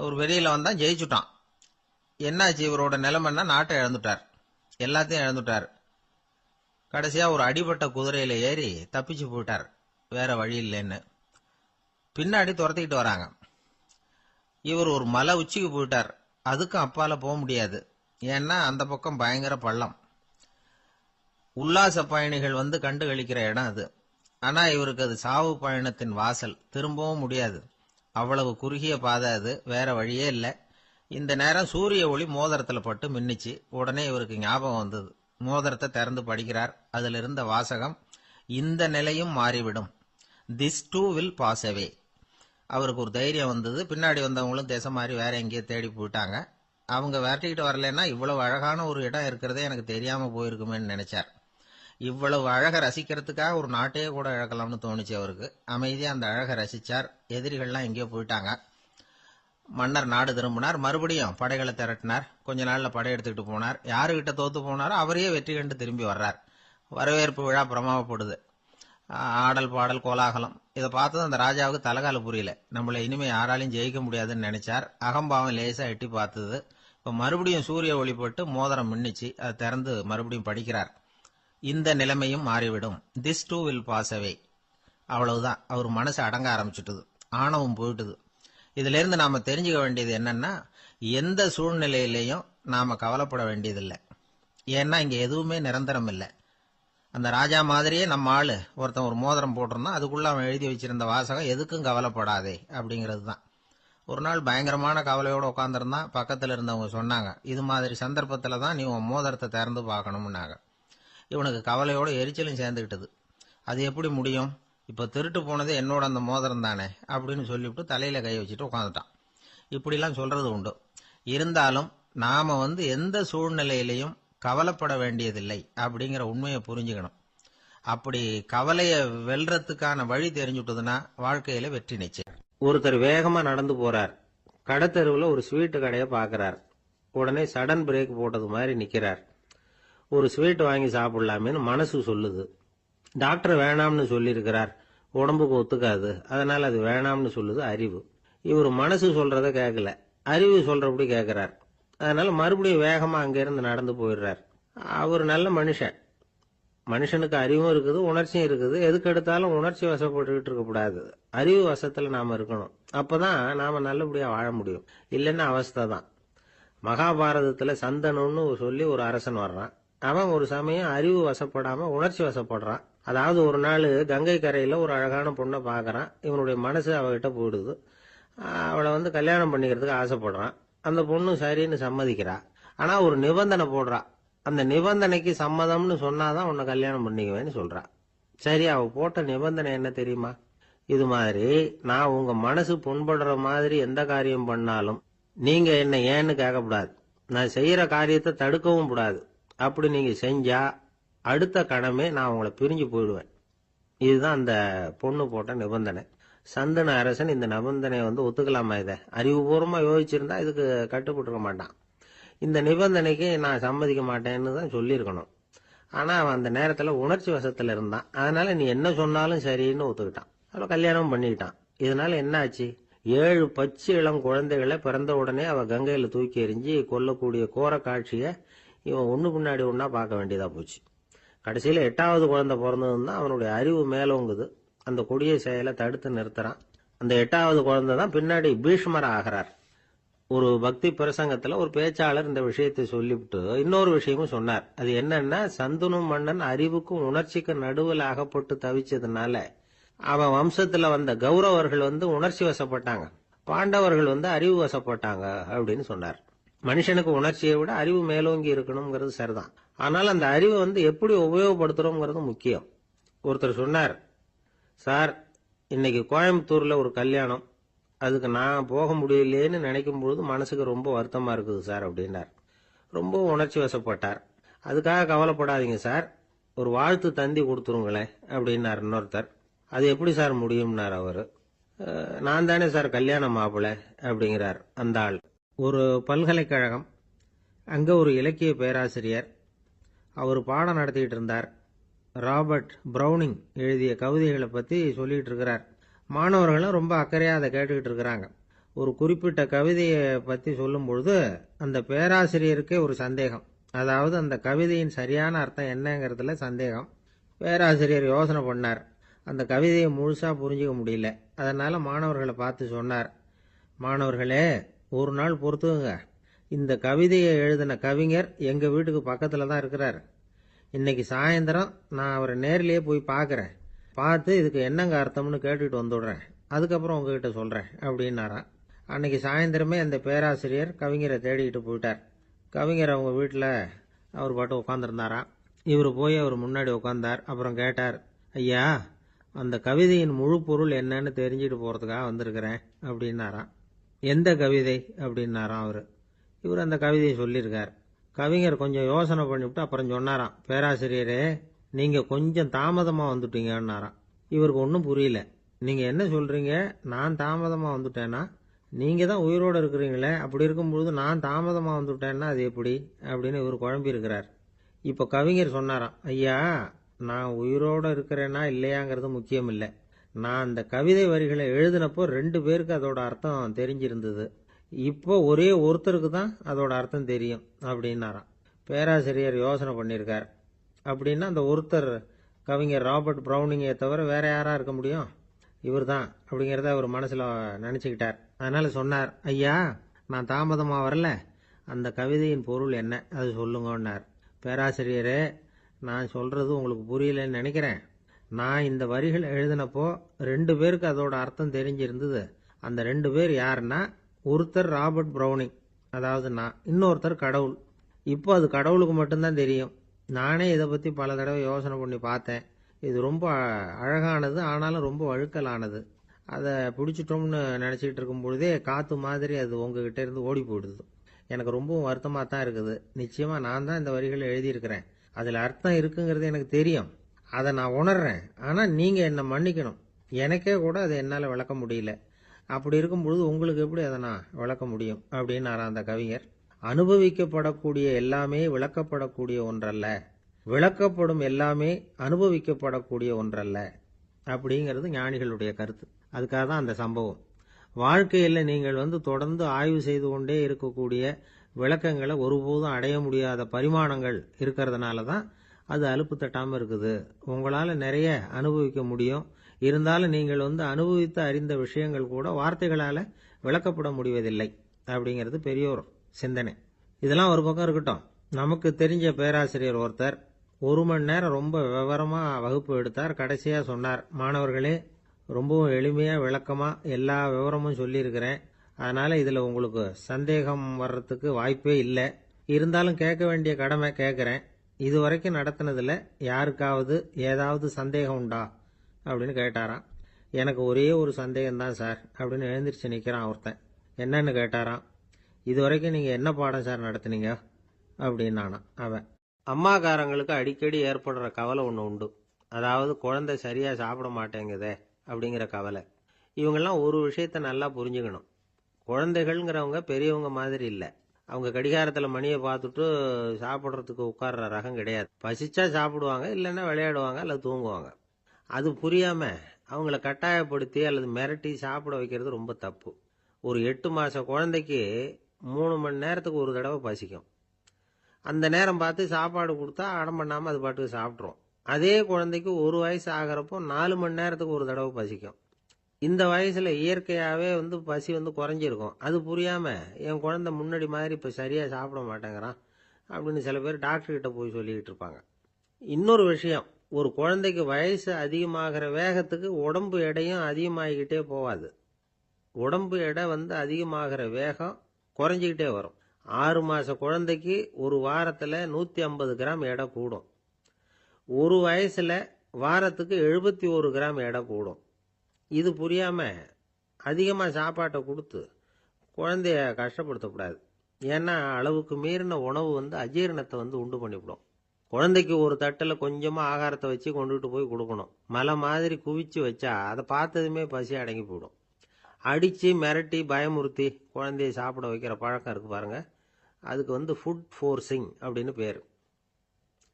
ஒரு வெறியில வந்தான், ஜெயிச்சுட்டான். என்னாச்சு இவரோட நிலைமைன்னா, நாட்டை இழந்துட்டார், எல்லாத்தையும் இழந்துட்டார். கடைசியா ஒரு அடிபட்ட குதிரையில ஏறி தப்பிச்சு போயிட்டார், வேற வழி இல்லைன்னு. பின்னாடி துரத்திக்கிட்டு வராங்க. இவர் ஒரு மலை உச்சிக்கு போயிட்டார். அதுக்கும் அப்பால போக முடியாது. ஏன்னா அந்த பக்கம் பயங்கர பள்ளம். உல்லாச பயணிகள் கண்டு கழிக்கிற இடம் அது. ஆனா இவருக்கு அது சாவு பயணத்தின் வாசல், திரும்பவும் முடியாது. அவ்வளவு குறுகிய பாதை அது, வேற வழியே இல்லை. இந்த நேரம் சூரிய ஒளி மோதிரத்துல பட்டு மின்னிச்சு. உடனே இவருக்கு ஞாபகம் வந்தது. மோதிரத்தை திறந்து படிக்கிறார். அதுல இருந்த வாசகம், இந்த நிலையும் மாறிவிடும், this too will pass away. அவருக்கு ஒரு தைரியம் வந்தது. பின்னாடி வந்தவங்களும் திசை மாறி வேற எங்கேயோ தேடி போயிட்டாங்க. அவங்க விரட்டிக்கிட்டு வரலன்னா இவ்வளவு அழகான ஒரு இடம் இருக்கிறதே எனக்கு தெரியாம போயிருக்குமேன்னு நினைச்சார். இவ்வளவு அழகை ரசிக்கிறதுக்காக ஒரு நாட்டையே கூட இழக்கலாம்னு தோணுச்சு அவருக்கு. அமைதியா அந்த அழகை ரசிச்சார். எதிரிகள்லாம் எங்கேயோ போயிட்டாங்க. மன்னர் நாடு திரும்பினார். மறுபடியும் படைகளை திரட்டினார். கொஞ்ச நாள்ல படை எடுத்துக்கிட்டு போனார். யாருகிட்ட தோத்து போனாரோ அவரையே வெற்றி கண்டு திரும்பி வர்றார். வரவேற்பு விழா பிரமாவப்படுது. ஆடல் பாடல் கோலாகலம். இதை பார்த்தது அந்த ராஜாவுக்கு தலகால புரியல. நம்மளை இனிமே யாராலையும் ஜெயிக்க முடியாதுன்னு நினைச்சார். அகம்பாவம் லேசா எட்டி பார்த்தது. இப்ப மறுபடியும் சூரிய ஒளிப்பட்டு மோதிரம் மின்னிச்சு. அதை திறந்து மறுபடியும் படிக்கிறார். இந்த நிலைமையும் மாறிவிடும், this too will pass away. அவ்வளவுதான். அவர் மனசு அடங்க ஆரம்பிச்சுட்டுது. ஆணவம் போயிட்டுது. இதுல இருந்து நாம தெரிஞ்சுக்க வேண்டியது என்னன்னா, எந்த சூழ்நிலையிலையும் நாம கவலைப்பட வேண்டியதில்லை. ஏன்னா இங்க எதுவுமே நிரந்தரம் இல்லை. அந்த ராஜா மாதிரியே நம்ம ஆளு ஒருத்தன் ஒரு மோதிரம் போட்டிருந்தான். அதுக்குள்ள அவன் எழுதி வச்சிருந்த வாசகம், எதுக்கும் கவலைப்படாதே அப்படிங்கிறது தான். ஒரு நாள் பயங்கரமான கவலையோட உட்காந்துருந்தான். பக்கத்துல இருந்தவங்க சொன்னாங்க, இது மாதிரி சந்தர்ப்பத்துல தான் நீ உன் மோதிரத்தை திறந்து பார்க்கணும்னாங்க. இவனுக்கு கவலையோட எரிச்சலும் சேர்ந்துகிட்டது. அது எப்படி முடியும், இப்ப திருட்டு போனது என்னோட அந்த மோதிரம் தானே அப்படின்னு சொல்லிவிட்டு தலையில கை வச்சுட்டு உட்காந்துட்டான். இப்படிலாம் சொல்றது உண்டு. இருந்தாலும் நாம எந்த சூழ்நிலையிலையும் கவலைப்பட வேண்டியதில்லை அப்படிங்கிற உண்மையை புரிஞ்சுக்கணும். அப்படி கவலைய வெல்றதுக்கான வழி தெரிஞ்சுட்டதுன்னா வாழ்க்கையில வெற்றி நிச்சயம். ஒருத்தர் வேகமா நடந்து போறார். கடத்தெருவுல ஒரு ஸ்வீட்டு கடையை பாக்குறார். உடனே சடன் பிரேக் போட்டது மாதிரி நிக்கிறார். ஒரு ஸ்வீட் வாங்கி சாப்பிடலாமேன்னு மனசு சொல்லுது. டாக்டர் வேணாம்னு சொல்லியிருக்கிறார், உடம்புக்கு ஒத்துக்காது, அதனால அது வேணாம்னு சொல்லுது அறிவு. இவர் மனசு சொல்றத கேட்கல, அறிவு சொல்றபடி கேட்கிறார். அதனால மறுபடியும் வேகமா அங்கிருந்து நடந்து போயிடுறார். அவர் நல்ல மனுஷன். மனுஷனுக்கு அறிவும் இருக்குது, உணர்ச்சியும் இருக்குது. எதுக்கு எடுத்தாலும் உணர்ச்சி வசப்பட்டுக்கிட்டு இருக்கக்கூடாது. அறிவு வசத்துல நாம இருக்கணும். அப்பதான் நாம நல்லபடியா வாழ முடியும். இல்லைன்னா அவஸ்தை தான். மகாபாரதத்துல சந்தனுன்னு சொல்லி ஒரு அரசன் வர்றான். அவன் ஒரு சமயம் அறிவு வசப்படாம உணர்ச்சி வசப்படுறான். அதாவது ஒரு நாள் கங்கை கரையில ஒரு அழகான பொண்ணை பாக்குறான். இவனுடைய மனசு அவகிட்ட போயிடுது. அவளை கல்யாணம் பண்ணிக்கிறதுக்கு ஆசைப்படுறான். அந்த பொண்ணு சரின்னு சம்மதிக்கிறா. ஆனா ஒரு நிபந்தனை போடுறா. அந்த நிபந்தனைக்கு சம்மதம்னு சொன்னாதான் உன்னை கல்யாணம் பண்ணிக்குவேன்னு சொல்றா. சரி, அவ போட்ட நிபந்தனை என்ன தெரியுமா? இது மாதிரி, நான் உங்க மனசு புண்படுற மாதிரி எந்த காரியம் பண்ணாலும் நீங்க என்ன ஏன்னு கேட்கக்கூடாது. நான் செய்யற காரியத்தை தடுக்கவும் கூடாது. அப்படி நீங்க செஞ்சா அடுத்த கணமே நான் உங்களை பிரிஞ்சு போயிடுவேன். இதுதான் அந்த பொண்ணு போட்ட நிபந்தனை. சந்தன அரசன் இந்த நிபந்தனையை ஒத்துக்கலாமா? இதை அறிவுபூர்வமா யோசிச்சிருந்தா இதுக்கு கட்டுப்பட்டுருக்க மாட்டான். இந்த நிபந்தனைக்கு நான் சம்மதிக்க மாட்டேன்னு தான் சொல்லியிருக்கணும். ஆனா அவன் அந்த நேரத்துல உணர்ச்சி வசத்துல இருந்தான். அதனால நீ என்ன சொன்னாலும் சரின்னு ஒத்துக்கிட்டான். அவளை கல்யாணம் பண்ணிக்கிட்டான். இதனால என்ன ஆச்சு? 7 பச்சை இளம் குழந்தைகளை பிறந்த உடனே அவ கங்கையில தூக்கி எறிஞ்சு கொல்லக்கூடிய கோர காட்சிய இவன் ஒண்ணு பின்னாடி ஒன்னா பார்க்க வேண்டியதா போச்சு. கடைசியில 8வது குழந்தை பிறந்ததுன்னு தான் அவனுடைய அறிவு மேலோங்குது. அந்த கொடிய செயலை தடுத்து நிறுத்துறான். அந்த 8வது குழந்தை தான் பின்னாடி பீஷ்மர் ஆகிறார். ஒரு பக்தி பிரசங்கத்துல ஒரு பேச்சாளர் இந்த விஷயத்தை சொல்லிவிட்டு இன்னொரு விஷயமும் சொன்னார். அது என்னன்னா, சந்துனு மன்னன் அறிவுக்கும் உணர்ச்சிக்கும் நடுவில் அகப்பட்டு தவிச்சதுனால அவன் வம்சத்துல வந்த கௌரவர்கள் உணர்ச்சி வசப்பட்டாங்க, பாண்டவர்கள் அறிவு வசப்பட்டாங்க அப்படின்னு சொன்னார். மனுஷனுக்கு உணர்ச்சியை விட அறிவு மேலோங்கி இருக்கணுங்கிறது சரிதான். ஆனால் அந்த அறிவை எப்படி உபயோகப்படுத்துறோம்ங்கிறது முக்கியம். ஒருத்தர் சொன்னார், சார் இன்னைக்கு கோயம்புத்தூர்ல ஒரு கல்யாணம், அதுக்கு நான் போக முடியலையேன்னு நினைக்கும் பொழுது மனசுக்கு ரொம்ப வருத்தமா இருக்குது சார் அப்படின்னார். ரொம்ப உணர்ச்சி வசப்பட்டார். அதுக்காக கவலைப்படாதீங்க சார், ஒரு வாழ்த்து தந்தி கொடுத்துருங்களேன் அப்படின்னார் இன்னொருத்தர். அது எப்படி சார் முடியும்னார் அவரு. நான் தானே சார் கல்யாண மாப்பிள்ளை அப்படிங்கிறார் அந்த ஆள். ஒரு பல்கலைக்கழகம், அங்க ஒரு இலக்கிய பேராசிரியர், அவர் பாடம் நடத்திட்டு இருந்தார். ராபர்ட் பிரௌனிங் எழுதிய கவிதைகளை பத்தி சொல்லிட்டு இருக்கிறார். மாணவர்களும் ரொம்ப அக்கறையா அதை கேட்டுக்கிட்டு இருக்கிறாங்க. ஒரு குறிப்பிட்ட கவிதையை பத்தி சொல்லும் பொழுது அந்த பேராசிரியருக்கே ஒரு சந்தேகம். அதாவது அந்த கவிதையின் சரியான அர்த்தம் என்னங்கிறதுல சந்தேகம். பேராசிரியர் யோசனை பண்ணார். அந்த கவிதையை முழுசா புரிஞ்சுக்க முடியல. அதனால மாணவர்களை பார்த்து சொன்னார், மாணவர்களே ஒரு நாள் பொறுத்துங்க, இந்த கவிதையை எழுதின கவிஞர் எங்க வீட்டுக்கு பக்கத்துல தான் இருக்கிறார். இன்னைக்கு சாயந்தரம் நான் அவரை நேரிலேயே போய் பார்க்கறேன், பார்த்து இதுக்கு என்னங்க அர்த்தம்னு கேட்டுட்டு வந்துடுறேன், அதுக்கப்புறம் உங்ககிட்ட சொல்றேன் அப்படின்னாராம். அன்னைக்கு சாயந்தரமே அந்த பேராசிரியர் கவிஞரை தேடிக்கிட்டு போயிட்டார். கவிஞர் அவங்க வீட்டில் அவர் பாட்டு உட்காந்துருந்தாராம். இவர் போய் அவர் முன்னாடி உட்காந்தார். அப்புறம் கேட்டார், ஐயா அந்த கவிதையின் முழு பொருள் என்னன்னு தெரிஞ்சுட்டு போறதுக்காக வந்திருக்கிறேன் அப்படின்னாராம். எந்த கவிதை அப்படின்னாராம் அவரு. இவர் அந்த கவிதையை சொல்லியிருக்கார். கவிஞர் கொஞ்சம் யோசனை பண்ணிவிட்டு அப்புறம் சொன்னாராம், பேராசிரியரே நீங்க கொஞ்சம் தாமதமா வந்துட்டீங்கன்னாராம். இவருக்கு ஒன்றும் புரியல. நீங்க என்ன சொல்றீங்க, நான் தாமதமா வந்துட்டேன்னா? நீங்க தான் உயிரோடு இருக்கிறீங்களே, அப்படி இருக்கும்பொழுது நான் தாமதமா வந்துட்டேன்னா அது எப்படி அப்படின்னு இவர் குழம்பி இருக்கிறார். இப்ப கவிஞர் சொன்னாராம், ஐயா நான் உயிரோட இருக்கிறேன்னா இல்லையாங்கிறது முக்கியம் இல்லை, நான் அந்த கவிதை வரிகளை எழுதினப்போ 2 பேருக்கு அதோட அர்த்தம் தெரிஞ்சிருந்தது, இப்போ ஒரே ஒருத்தருக்கு தான் அதோட அர்த்தம் தெரியும் அப்படின்னாராம். பேராசிரியர் யோசனை பண்ணியிருக்கார். அப்படின்னா அந்த ஒருத்தர் கவிஞர் ராபர்ட் பிரௌனிங்கை தவிர வேற யாரா இருக்க முடியும்? இவர் தான் அப்படிங்கிறத அவர் மனசுல நினைச்சுக்கிட்டார். அதனால சொன்னார், ஐயா நான் தாமதமா வரல, அந்த கவிதையின் பொருள் என்ன அது சொல்லுங்கன்னார். பேராசிரியரே நான் சொல்றது உங்களுக்கு புரியலன்னு நினைக்கிறேன். நான் இந்த வரிகள் எழுதினப்போ 2 பேருக்கு அதோட அர்த்தம் தெரிஞ்சிருந்தது. அந்த 2 பேர் யாருன்னா, ஒருத்தர் ராபர்ட் பிரௌனிங், அதாவது நான், இன்னொருத்தர் கடவுள். இப்போ அது கடவுளுக்கு மட்டும்தான் தெரியும். நானே இதை பத்தி பல தடவை யோசனை பண்ணி பார்த்தேன். இது ரொம்ப அழகானது, ஆனாலும் ரொம்ப வழுக்கலானது. அதை பிடிச்சிட்டோம்னு நினைச்சிட்டு இருக்கும் பொழுதே காத்து மாதிரி அது உங்ககிட்ட இருந்து ஓடி போயிடுது. எனக்கு ரொம்பவும் வருத்தமா தான் இருக்குது. நிச்சயமா நான் தான் இந்த வரிகளை எழுதியிருக்கிறேன், அதுல அர்த்தம் இருக்குங்கிறது எனக்கு தெரியும், அதை நான் உணர்றேன். ஆனா நீங்க என்ன மன்னிக்கணும், எனக்கே கூட அதை என்னால விளக்க முடியல. அப்படி இருக்கும் பொழுது உங்களுக்கு எப்படி அதை நான் விளக்க முடியும் அப்படின்னாரா அந்த கவிஞர். அனுபவிக்கப்படக்கூடிய எல்லாமே விளக்கப்படக்கூடிய ஒன்றல்ல, விளக்கப்படும் எல்லாமே அனுபவிக்கப்படக்கூடிய ஒன்றல்ல அப்படிங்கிறது ஞானிகளுடைய கருத்து. அதுக்காக தான் அந்த சம்பவம். வாழ்க்கையில் நீங்கள் தொடர்ந்து ஆய்வு செய்து கொண்டே இருக்கக்கூடிய விளக்கங்களை ஒருபோதும் அடைய முடியாத பரிமாணங்கள் இருக்கிறதுனால தான் அது அலுப்பு தட்டாமல் இருக்குது. உங்களால் நிறைய அனுபவிக்க முடியும், இருந்தாலும் நீங்கள் அனுபவித்து அறிந்த விஷயங்கள் கூட வார்த்தைகளால் விளக்கப்பட முடிவதில்லை அப்படிங்கிறது பெரியோர் சிந்தனை. இதெல்லாம் ஒரு பக்கம் இருக்கட்டும். நமக்கு தெரிஞ்ச பேராசிரியர் ஒருத்தர் 1 மணி நேரம் ரொம்ப விவரமா வகுப்பு எடுத்தார். கடைசியா சொன்னார், மாணவர்களே ரொம்பவும் எளிமையா விளக்கமா எல்லா விவரமும் சொல்லியிருக்கிறேன், அதனால இதுல உங்களுக்கு சந்தேகம் வர்றதுக்கு வாய்ப்பே இல்லை. இருந்தாலும் கேட்க வேண்டிய கடமை கேட்கிறேன். இதுவரைக்கும் நடத்தினதுல யாருக்காவது ஏதாவது சந்தேகம் உண்டா அப்படின்னு கேட்டாராம். எனக்கு ஒரே ஒரு சந்தேகம் தான் சார் அப்படின்னு எழுந்திரிச்சு நிக்கிறான் ஒருத்தன். என்னன்னு கேட்டாராம். இதுவரைக்கும் நீங்க என்ன பாடம் சார் நடத்துனீங்க அப்படின்னானா அவன். அம்மாக்காரங்களுக்கு அடிக்கடி ஏற்படுற கவலை ஒன்று உண்டு. அதாவது குழந்தை சரியா சாப்பிட மாட்டேங்குதே அப்படிங்கிற கவலை. இவங்கெல்லாம் ஒரு விஷயத்த நல்லா புரிஞ்சுக்கணும். குழந்தைகள்ங்கிறவங்க பெரியவங்க மாதிரி இல்லை. அவங்க கடிகாரத்தில் மணியை பார்த்துட்டு சாப்பிட்றதுக்கு உட்கார்ற ரகம் கிடையாது. பசிச்சா சாப்பிடுவாங்க, இல்லைன்னா விளையாடுவாங்க அல்லது தூங்குவாங்க. அது புரியாம அவங்கள கட்டாயப்படுத்தி அல்லது மிரட்டி சாப்பிட வைக்கிறது ரொம்ப தப்பு. ஒரு 8 மாச குழந்தைக்கு 3 மணி நேரத்துக்கு ஒரு தடவை பசிக்கும். அந்த நேரம் பார்த்து சாப்பாடு கொடுத்தா அடம் பண்ணாமல் அது பாட்டுக்கு சாப்பிட்றோம். அதே குழந்தைக்கு 1 வயசு ஆகிறப்போ 4 மணி நேரத்துக்கு ஒரு தடவை பசிக்கும். இந்த வயசுல இயற்கையாவே பசி குறைஞ்சிருக்கும். அது புரியாம என் குழந்தை முன்னாடி மாதிரி இப்ப சரியா சாப்பிட மாட்டேங்கிறான் அப்படின்னு சில பேர் டாக்டர் கிட்ட போய் சொல்லிக்கிட்டு இருப்பாங்க. இன்னொரு விஷயம், ஒரு குழந்தைக்கு வயசு அதிகமாகிற வேகத்துக்கு உடம்பு எடையும் அதிகமாகிக்கிட்டே போவாது. உடம்பு எடை அதிகமாகிற வேகம் குறைஞ்சிக்கிட்டே வரும். 6 மாச குழந்தைக்கு ஒரு வாரத்துல 150 கிராம் எடை கூடும். ஒரு வயசுல வாரத்துக்கு 71 கிராம் எடை கூடும். இது புரியாம அதிகமா சாப்பாட்டை கொடுத்து குழந்தைய கஷ்டப்படுத்தக்கூடாது. ஏன்னா அளவுக்கு மீறின உணவு அஜீரணத்தை உண்டு பண்ணிவிடும். குழந்தைக்கு ஒரு தட்டில் கொஞ்சமா ஆகாரத்தை வச்சு கொண்டுகிட்டு போய் கொடுக்கணும். மலை மாதிரி குவிச்சு வச்சா அதை பார்த்ததுமே பசி அடங்கி போயிடும். அடிச்சு மிரட்டி பயமுறுத்தி குழந்தைய சாப்பிட வைக்கிற பழக்கம் இருக்கு பாருங்க, அதுக்கு ஃபுட் ஃபோர்ஸிங் அப்படின்னு பேர்.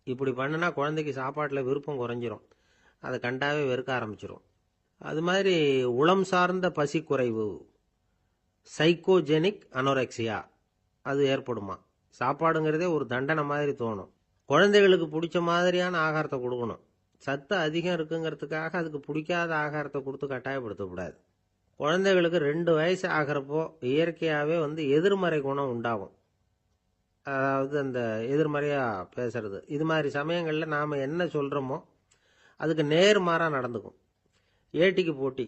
இப்படி பண்ணுனா குழந்தைக்கு சாப்பாட்டில் விருப்பம் குறைஞ்சிரும், அதை கண்டாவே வெறுக்க ஆரம்பிச்சிரும். அது மாதிரி உளம் சார்ந்த பசி குறைவு, சைக்கோஜெனிக் அனோரெக்சியா, அது ஏற்படுமா. சாப்பாடுங்கிறதே ஒரு தண்டனை மாதிரி தோணும். குழந்தைகளுக்கு பிடிச்ச மாதிரியான ஆகாரத்தை கொடுக்கணும். சத்து அதிகம் இருக்குங்கிறதுக்காக அதுக்கு பிடிக்காத ஆகாரத்தை கொடுத்து கட்டாயப்படுத்தக்கூடாது. குழந்தைகளுக்கு 2 வயசு ஆகிறப்போ இயற்கையாகவே எதிர்மறை குணம் உண்டாகும். அதாவது அந்த எதிர்மறையா பேசுறது, இது மாதிரி சமயங்களில் நாம் என்ன சொல்கிறோமோ அதுக்கு நேர்மாறாக நடந்துக்கும். ஏட்டிக்கு போட்டி,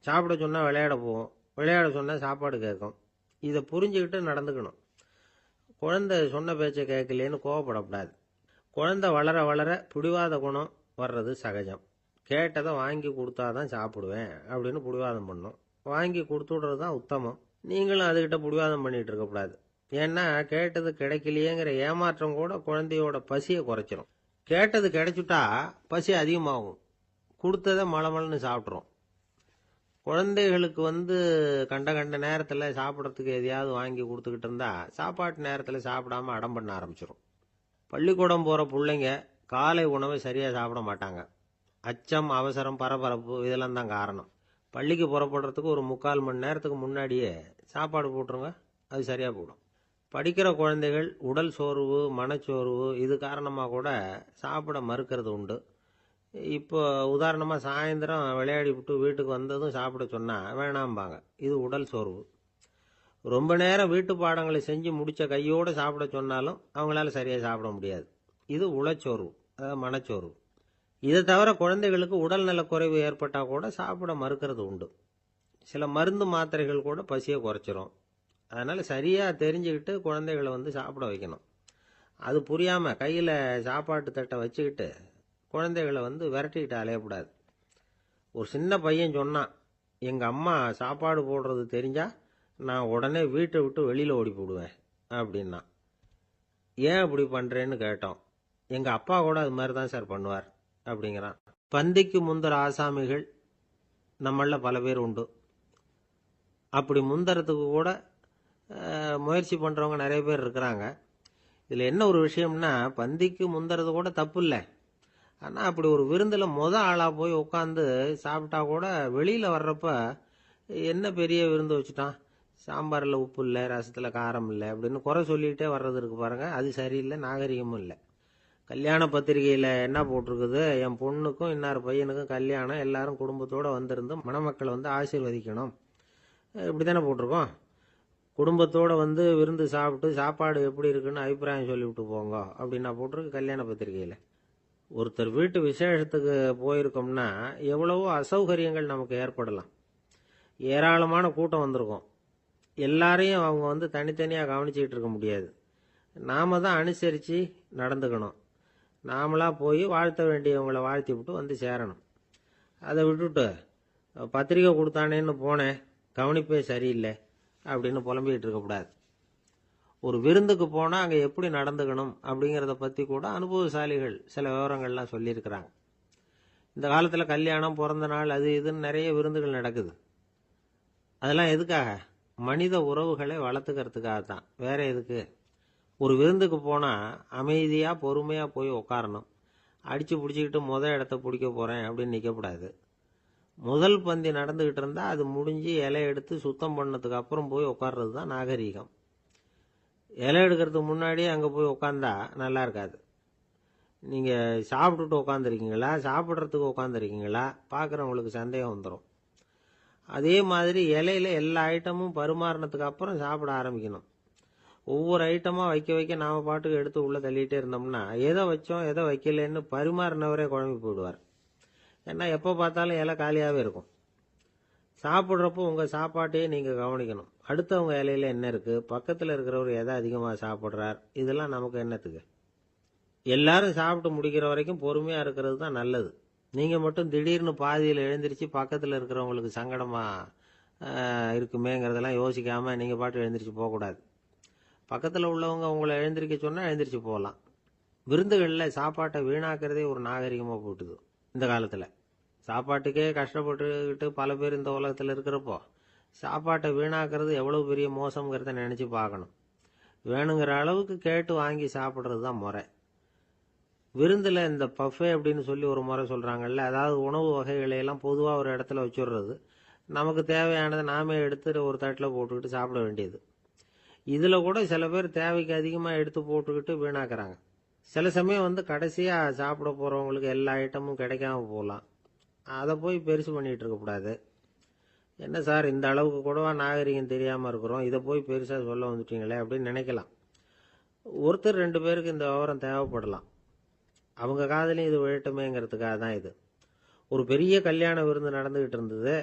சாப்பிட சொன்னால் விளையாட போவோம், விளையாட சொன்னால் சாப்பாடு கேட்கும். இதை புரிஞ்சுக்கிட்டு நடந்துக்கணும். குழந்தை சொன்ன பேச்சை கேட்கலேன்னு கோவப்படக்கூடாது. குழந்தை வளர வளர பிடிவாத குணம் வர்றது சகஜம். கேட்டதை வாங்கி கொடுத்தாதான் சாப்பிடுவேன் அப்படின்னு பிடிவாதம் பண்ணும். வாங்கி கொடுத்து விடுறது தான் உத்தமம். நீங்களும் அதுகிட்ட பிடிவாதம் பண்ணிட்டு இருக்கக்கூடாது. ஏன்னா கேட்டது கிடைக்கலையேங்கிற ஏமாற்றம் கூட குழந்தையோட பசியை குறைச்சிரும். கேட்டது கிடைச்சுட்டா பசி அதிகமாகும், கொடுத்ததை மலமலன்னு சாப்பிட்றோம். குழந்தைகளுக்கு கண்ட கண்ட நேரத்தில் சாப்பிட்றதுக்கு எதையாவது வாங்கி கொடுத்துக்கிட்டு இருந்தா சாப்பாட்டு நேரத்தில் சாப்பிடாம அடம் பண்ண ஆரம்பிச்சிடும். பள்ளிக்கூடம் போகிற பிள்ளைங்க காலை உணவை சரியாக சாப்பிட மாட்டாங்க. அச்சம், அவசரம், பரபரப்பு இதெல்லாம் தான் காரணம். பள்ளிக்கு புறப்படுறதுக்கு ஒரு 3/4 மணி நேரத்துக்கு முன்னாடியே சாப்பாடு போட்டுருங்க, அது சரியாக போடும். படிக்கிற குழந்தைகள் உடல் சோர்வு, மனச்சோர்வு இது காரணமாக கூட சாப்பிட மறுக்கிறது உண்டு. இப்போ உதாரணமாக சாயந்தரம் விளையாடி விட்டு வீட்டுக்கு வந்ததும் சாப்பிட சொன்னால் வேணாம்பாங்க. இது உடல் சோர்வு. ரொம்ப நேரம் வீட்டு பாடங்களை செஞ்சு முடித்த கையோடு சாப்பிட சொன்னாலும் அவங்களால சரியாக சாப்பிட முடியாது. இது உளச்சோர்வு, அதாவது மனச்சோர்வு. இதை தவிர குழந்தைகளுக்கு உடல் நலக்குறைவு ஏற்பட்டால் கூட சாப்பிட மறுக்கிறது உண்டு. சில மருந்து மாத்திரைகள் கூட பசியை குறைச்சிரும். அதனால் சரியாக தெரிஞ்சுக்கிட்டு குழந்தைகளை சாப்பிட வைக்கணும். அது புரியாமல் கையில் சாப்பாட்டு தட்டை வச்சுக்கிட்டு குழந்தைகளை விரட்டிக்கிட்டு அலையக்கூடாது. ஒரு சின்ன பையன் சொன்னான், எங்கள் அம்மா சாப்பாடு போடுறது தெரிஞ்சா நான் உடனே வீட்டை விட்டு வெளியில் ஓடி போடுவேன் அப்படின்னா. ஏன் அப்படி பண்ணுறேன்னு கேட்டோம். எங்கள் அப்பா கூட அது மாதிரி தான் சார் பண்ணுவார் அப்படிங்கிறான். பந்திக்கு முந்தர ஆசாமிகள் நம்மள பல பேர் உண்டு. அப்படி முந்தறதுக்கு கூட முயற்சி பண்ணுறவங்க நிறைய பேர் இருக்கிறாங்க. இதில் என்ன ஒரு விஷயம்னா, பந்திக்கு முந்தறது கூட தப்பு இல்லை. ஆனால் அப்படி ஒரு விருந்தில் ஆளாக போய் உட்காந்து சாப்பிட்டா கூட வெளியில் வர்றப்ப என்ன பெரிய விருந்து வச்சுட்டான், சாம்பாரில் உப்பு இல்லை, ரசத்தில் காரம் இல்லை அப்படின்னு குறை சொல்லிகிட்டே வர்றது இருக்கு பாருங்க, அது சரியில்லை, நாகரிகமும் இல்லை. கல்யாண பத்திரிகையில் என்ன போட்டிருக்குது, என் பொண்ணுக்கும் இன்னார் பையனுக்கும் கல்யாணம், எல்லாரும் குடும்பத்தோடு வந்திருந்து மணமக்களை ஆசீர்வதிக்கணும், இப்படி தானே போட்டிருக்கோம். குடும்பத்தோடு விருந்து சாப்பிட்டு சாப்பாடு எப்படி இருக்குன்னு அபிப்பிராயம் சொல்லிவிட்டு போங்க அப்படின்னா போட்டிருக்கு கல்யாண பத்திரிகையில். ஒருத்தர் வீட்டு விசேஷத்துக்கு போயிருக்கோம்னா எவ்வளவோ அசௌகரியங்கள் நமக்கு ஏற்படலாம். ஏராளமான கூட்டம் வந்திருக்கும். எல்லாரையும் அவங்க தனித்தனியாக கவனிச்சிக்கிட்டு இருக்க முடியாது. நாம தான் அனுசரித்து நடந்துக்கணும். நாமளா போய் வாழ்த்த வேண்டியவங்களை வாழ்த்தி விட்டு சேரணும். அதை விட்டுட்டு பத்திரிக்கை கொடுத்தானேன்னு போனேன், கவனிப்பே சரியில்லை அப்படின்னு புலம்பிக்கிட்டு இருக்கக்கூடாது. ஒரு விருந்துக்கு போனால் அங்கே எப்படி நடந்துக்கணும் அப்படிங்கிறத பற்றி கூட அனுபவசாலிகள் சில விவரங்கள்லாம் சொல்லியிருக்கிறாங்க. இந்த காலத்தில் கல்யாணம், பிறந்த நாள், அது இதுன்னு நிறைய விருந்துகள் நடக்குது. அதெல்லாம் எதுக்காக? மனித உறவுகளை வளர்த்துக்கிறதுக்காக தான், வேற எதுக்கு? ஒரு விருந்துக்கு போனால் அமைதியாக பொறுமையாக போய் உட்காரணும். அடித்து பிடிச்சிக்கிட்டு இடத்த பிடிக்க போகிறேன் அப்படின்னு நிற்கக்கூடாது. முதல் பந்தி நடந்துக்கிட்டு இருந்தால் அது முடிஞ்சு இலை எடுத்து சுத்தம் பண்ணதுக்கு அப்புறம் போய் உட்கார்றது தான் நாகரீகம். இலை எடுக்கிறதுக்கு முன்னாடியே அங்கே போய் உட்காந்தா நல்லா இருக்காது. நீங்கள் சாப்பிட்டுட்டு உட்காந்துருக்கீங்களா, சாப்பிட்றதுக்கு உட்காந்துருக்கீங்களா, பார்க்குறவங்களுக்கு சந்தேகம் வந்துடும். அதே மாதிரி இலையில எல்லா ஐட்டமும் பரிமாறினதுக்கு அப்புறம் சாப்பிட ஆரம்பிக்கணும். ஒவ்வொரு ஐட்டமாக வைக்க வைக்க நாம பாட்டுக்கு எடுத்து உள்ளே தள்ளிகிட்டே இருந்தோம்னா எதை வச்சோம் எதை வைக்கலன்னு பரிமாறினவரே குழம்பி போயிடுவார். ஏன்னா எப்போ பார்த்தாலும் இலை காலியாகவே இருக்கும். சாப்பிட்றப்போ உங்கள் சாப்பாட்டையே நீங்கள் கவனிக்கணும். அடுத்தவங்க இலையில என்ன இருக்குது, பக்கத்தில் இருக்கிறவர் எதை அதிகமாக சாப்பிட்றார், இதெல்லாம் நமக்கு என்னத்துக்கு? எல்லாரும் சாப்பிட்டு முடிக்கிற வரைக்கும் பொறுமையாக இருக்கிறது தான் நல்லது. நீங்கள் மட்டும் திடீர்னு பாதியில் எழுந்திரிச்சு பக்கத்தில் இருக்கிறவங்களுக்கு சங்கடமாக இருக்குமேங்கிறதெல்லாம் யோசிக்காமல் நீங்கள் பாட்டு எழுந்திரிச்சு போகக்கூடாது. பக்கத்தில் உள்ளவங்க உங்களை எழுந்திரிக்க சொன்னால் எழுந்திரிச்சு போகலாம். விருந்துகளில் சாப்பாட்டை வீணாக்கிறதே ஒரு நாகரிகமாக போட்டுது இந்த காலத்தில். சாப்பாட்டுக்கே கஷ்டப்பட்டுக்கிட்டு பல பேர் இந்த உலகத்தில் இருக்கிறப்போ சாப்பாட்டை வீணாக்கிறது எவ்வளோ பெரிய மோசங்கிறத நினச்சி பார்க்கணும். வேணுங்கிற அளவுக்கு கேட்டு வாங்கி சாப்பிட்றது தான் முறை. விருந்தில் இந்த பஃபே அப்படின்னு சொல்லி ஒரு முறை சொல்கிறாங்கல்ல, அதாவது உணவு வகைகளையெல்லாம் பொதுவாக ஒரு இடத்துல வச்சுடுறது, நமக்கு தேவையானதை நாமே எடுத்து ஒரு தட்டில் போட்டுக்கிட்டு சாப்பிட வேண்டியது. இதில் கூட சில பேர் தேவைக்கு அதிகமாக எடுத்து போட்டுக்கிட்டு வீணாக்குறாங்க. சில சமயம் கடைசியாக சாப்பிட போகிறவங்களுக்கு எல்லா ஐட்டமும் கிடைக்காம போகலாம். அதை போய் பெருசு பண்ணிகிட்டு இருக்கக்கூடாது. என்ன சார் இந்த அளவுக்கு கூடவா நாகரிகம் தெரியாமல் இருக்கிறோம், இதை போய் பெருசாக சொல்ல வந்துட்டீங்களே அப்படின்னு நினைக்கலாம். ஒருத்தர் 2 பேருக்கு இந்த விவரம் தேவைப்படலாம். அவங்க காதலையும் இது விழட்டுமேங்கிறதுக்காக தான் இது. ஒரு பெரிய கல்யாண விருந்து நடந்துகிட்டு இருந்தது.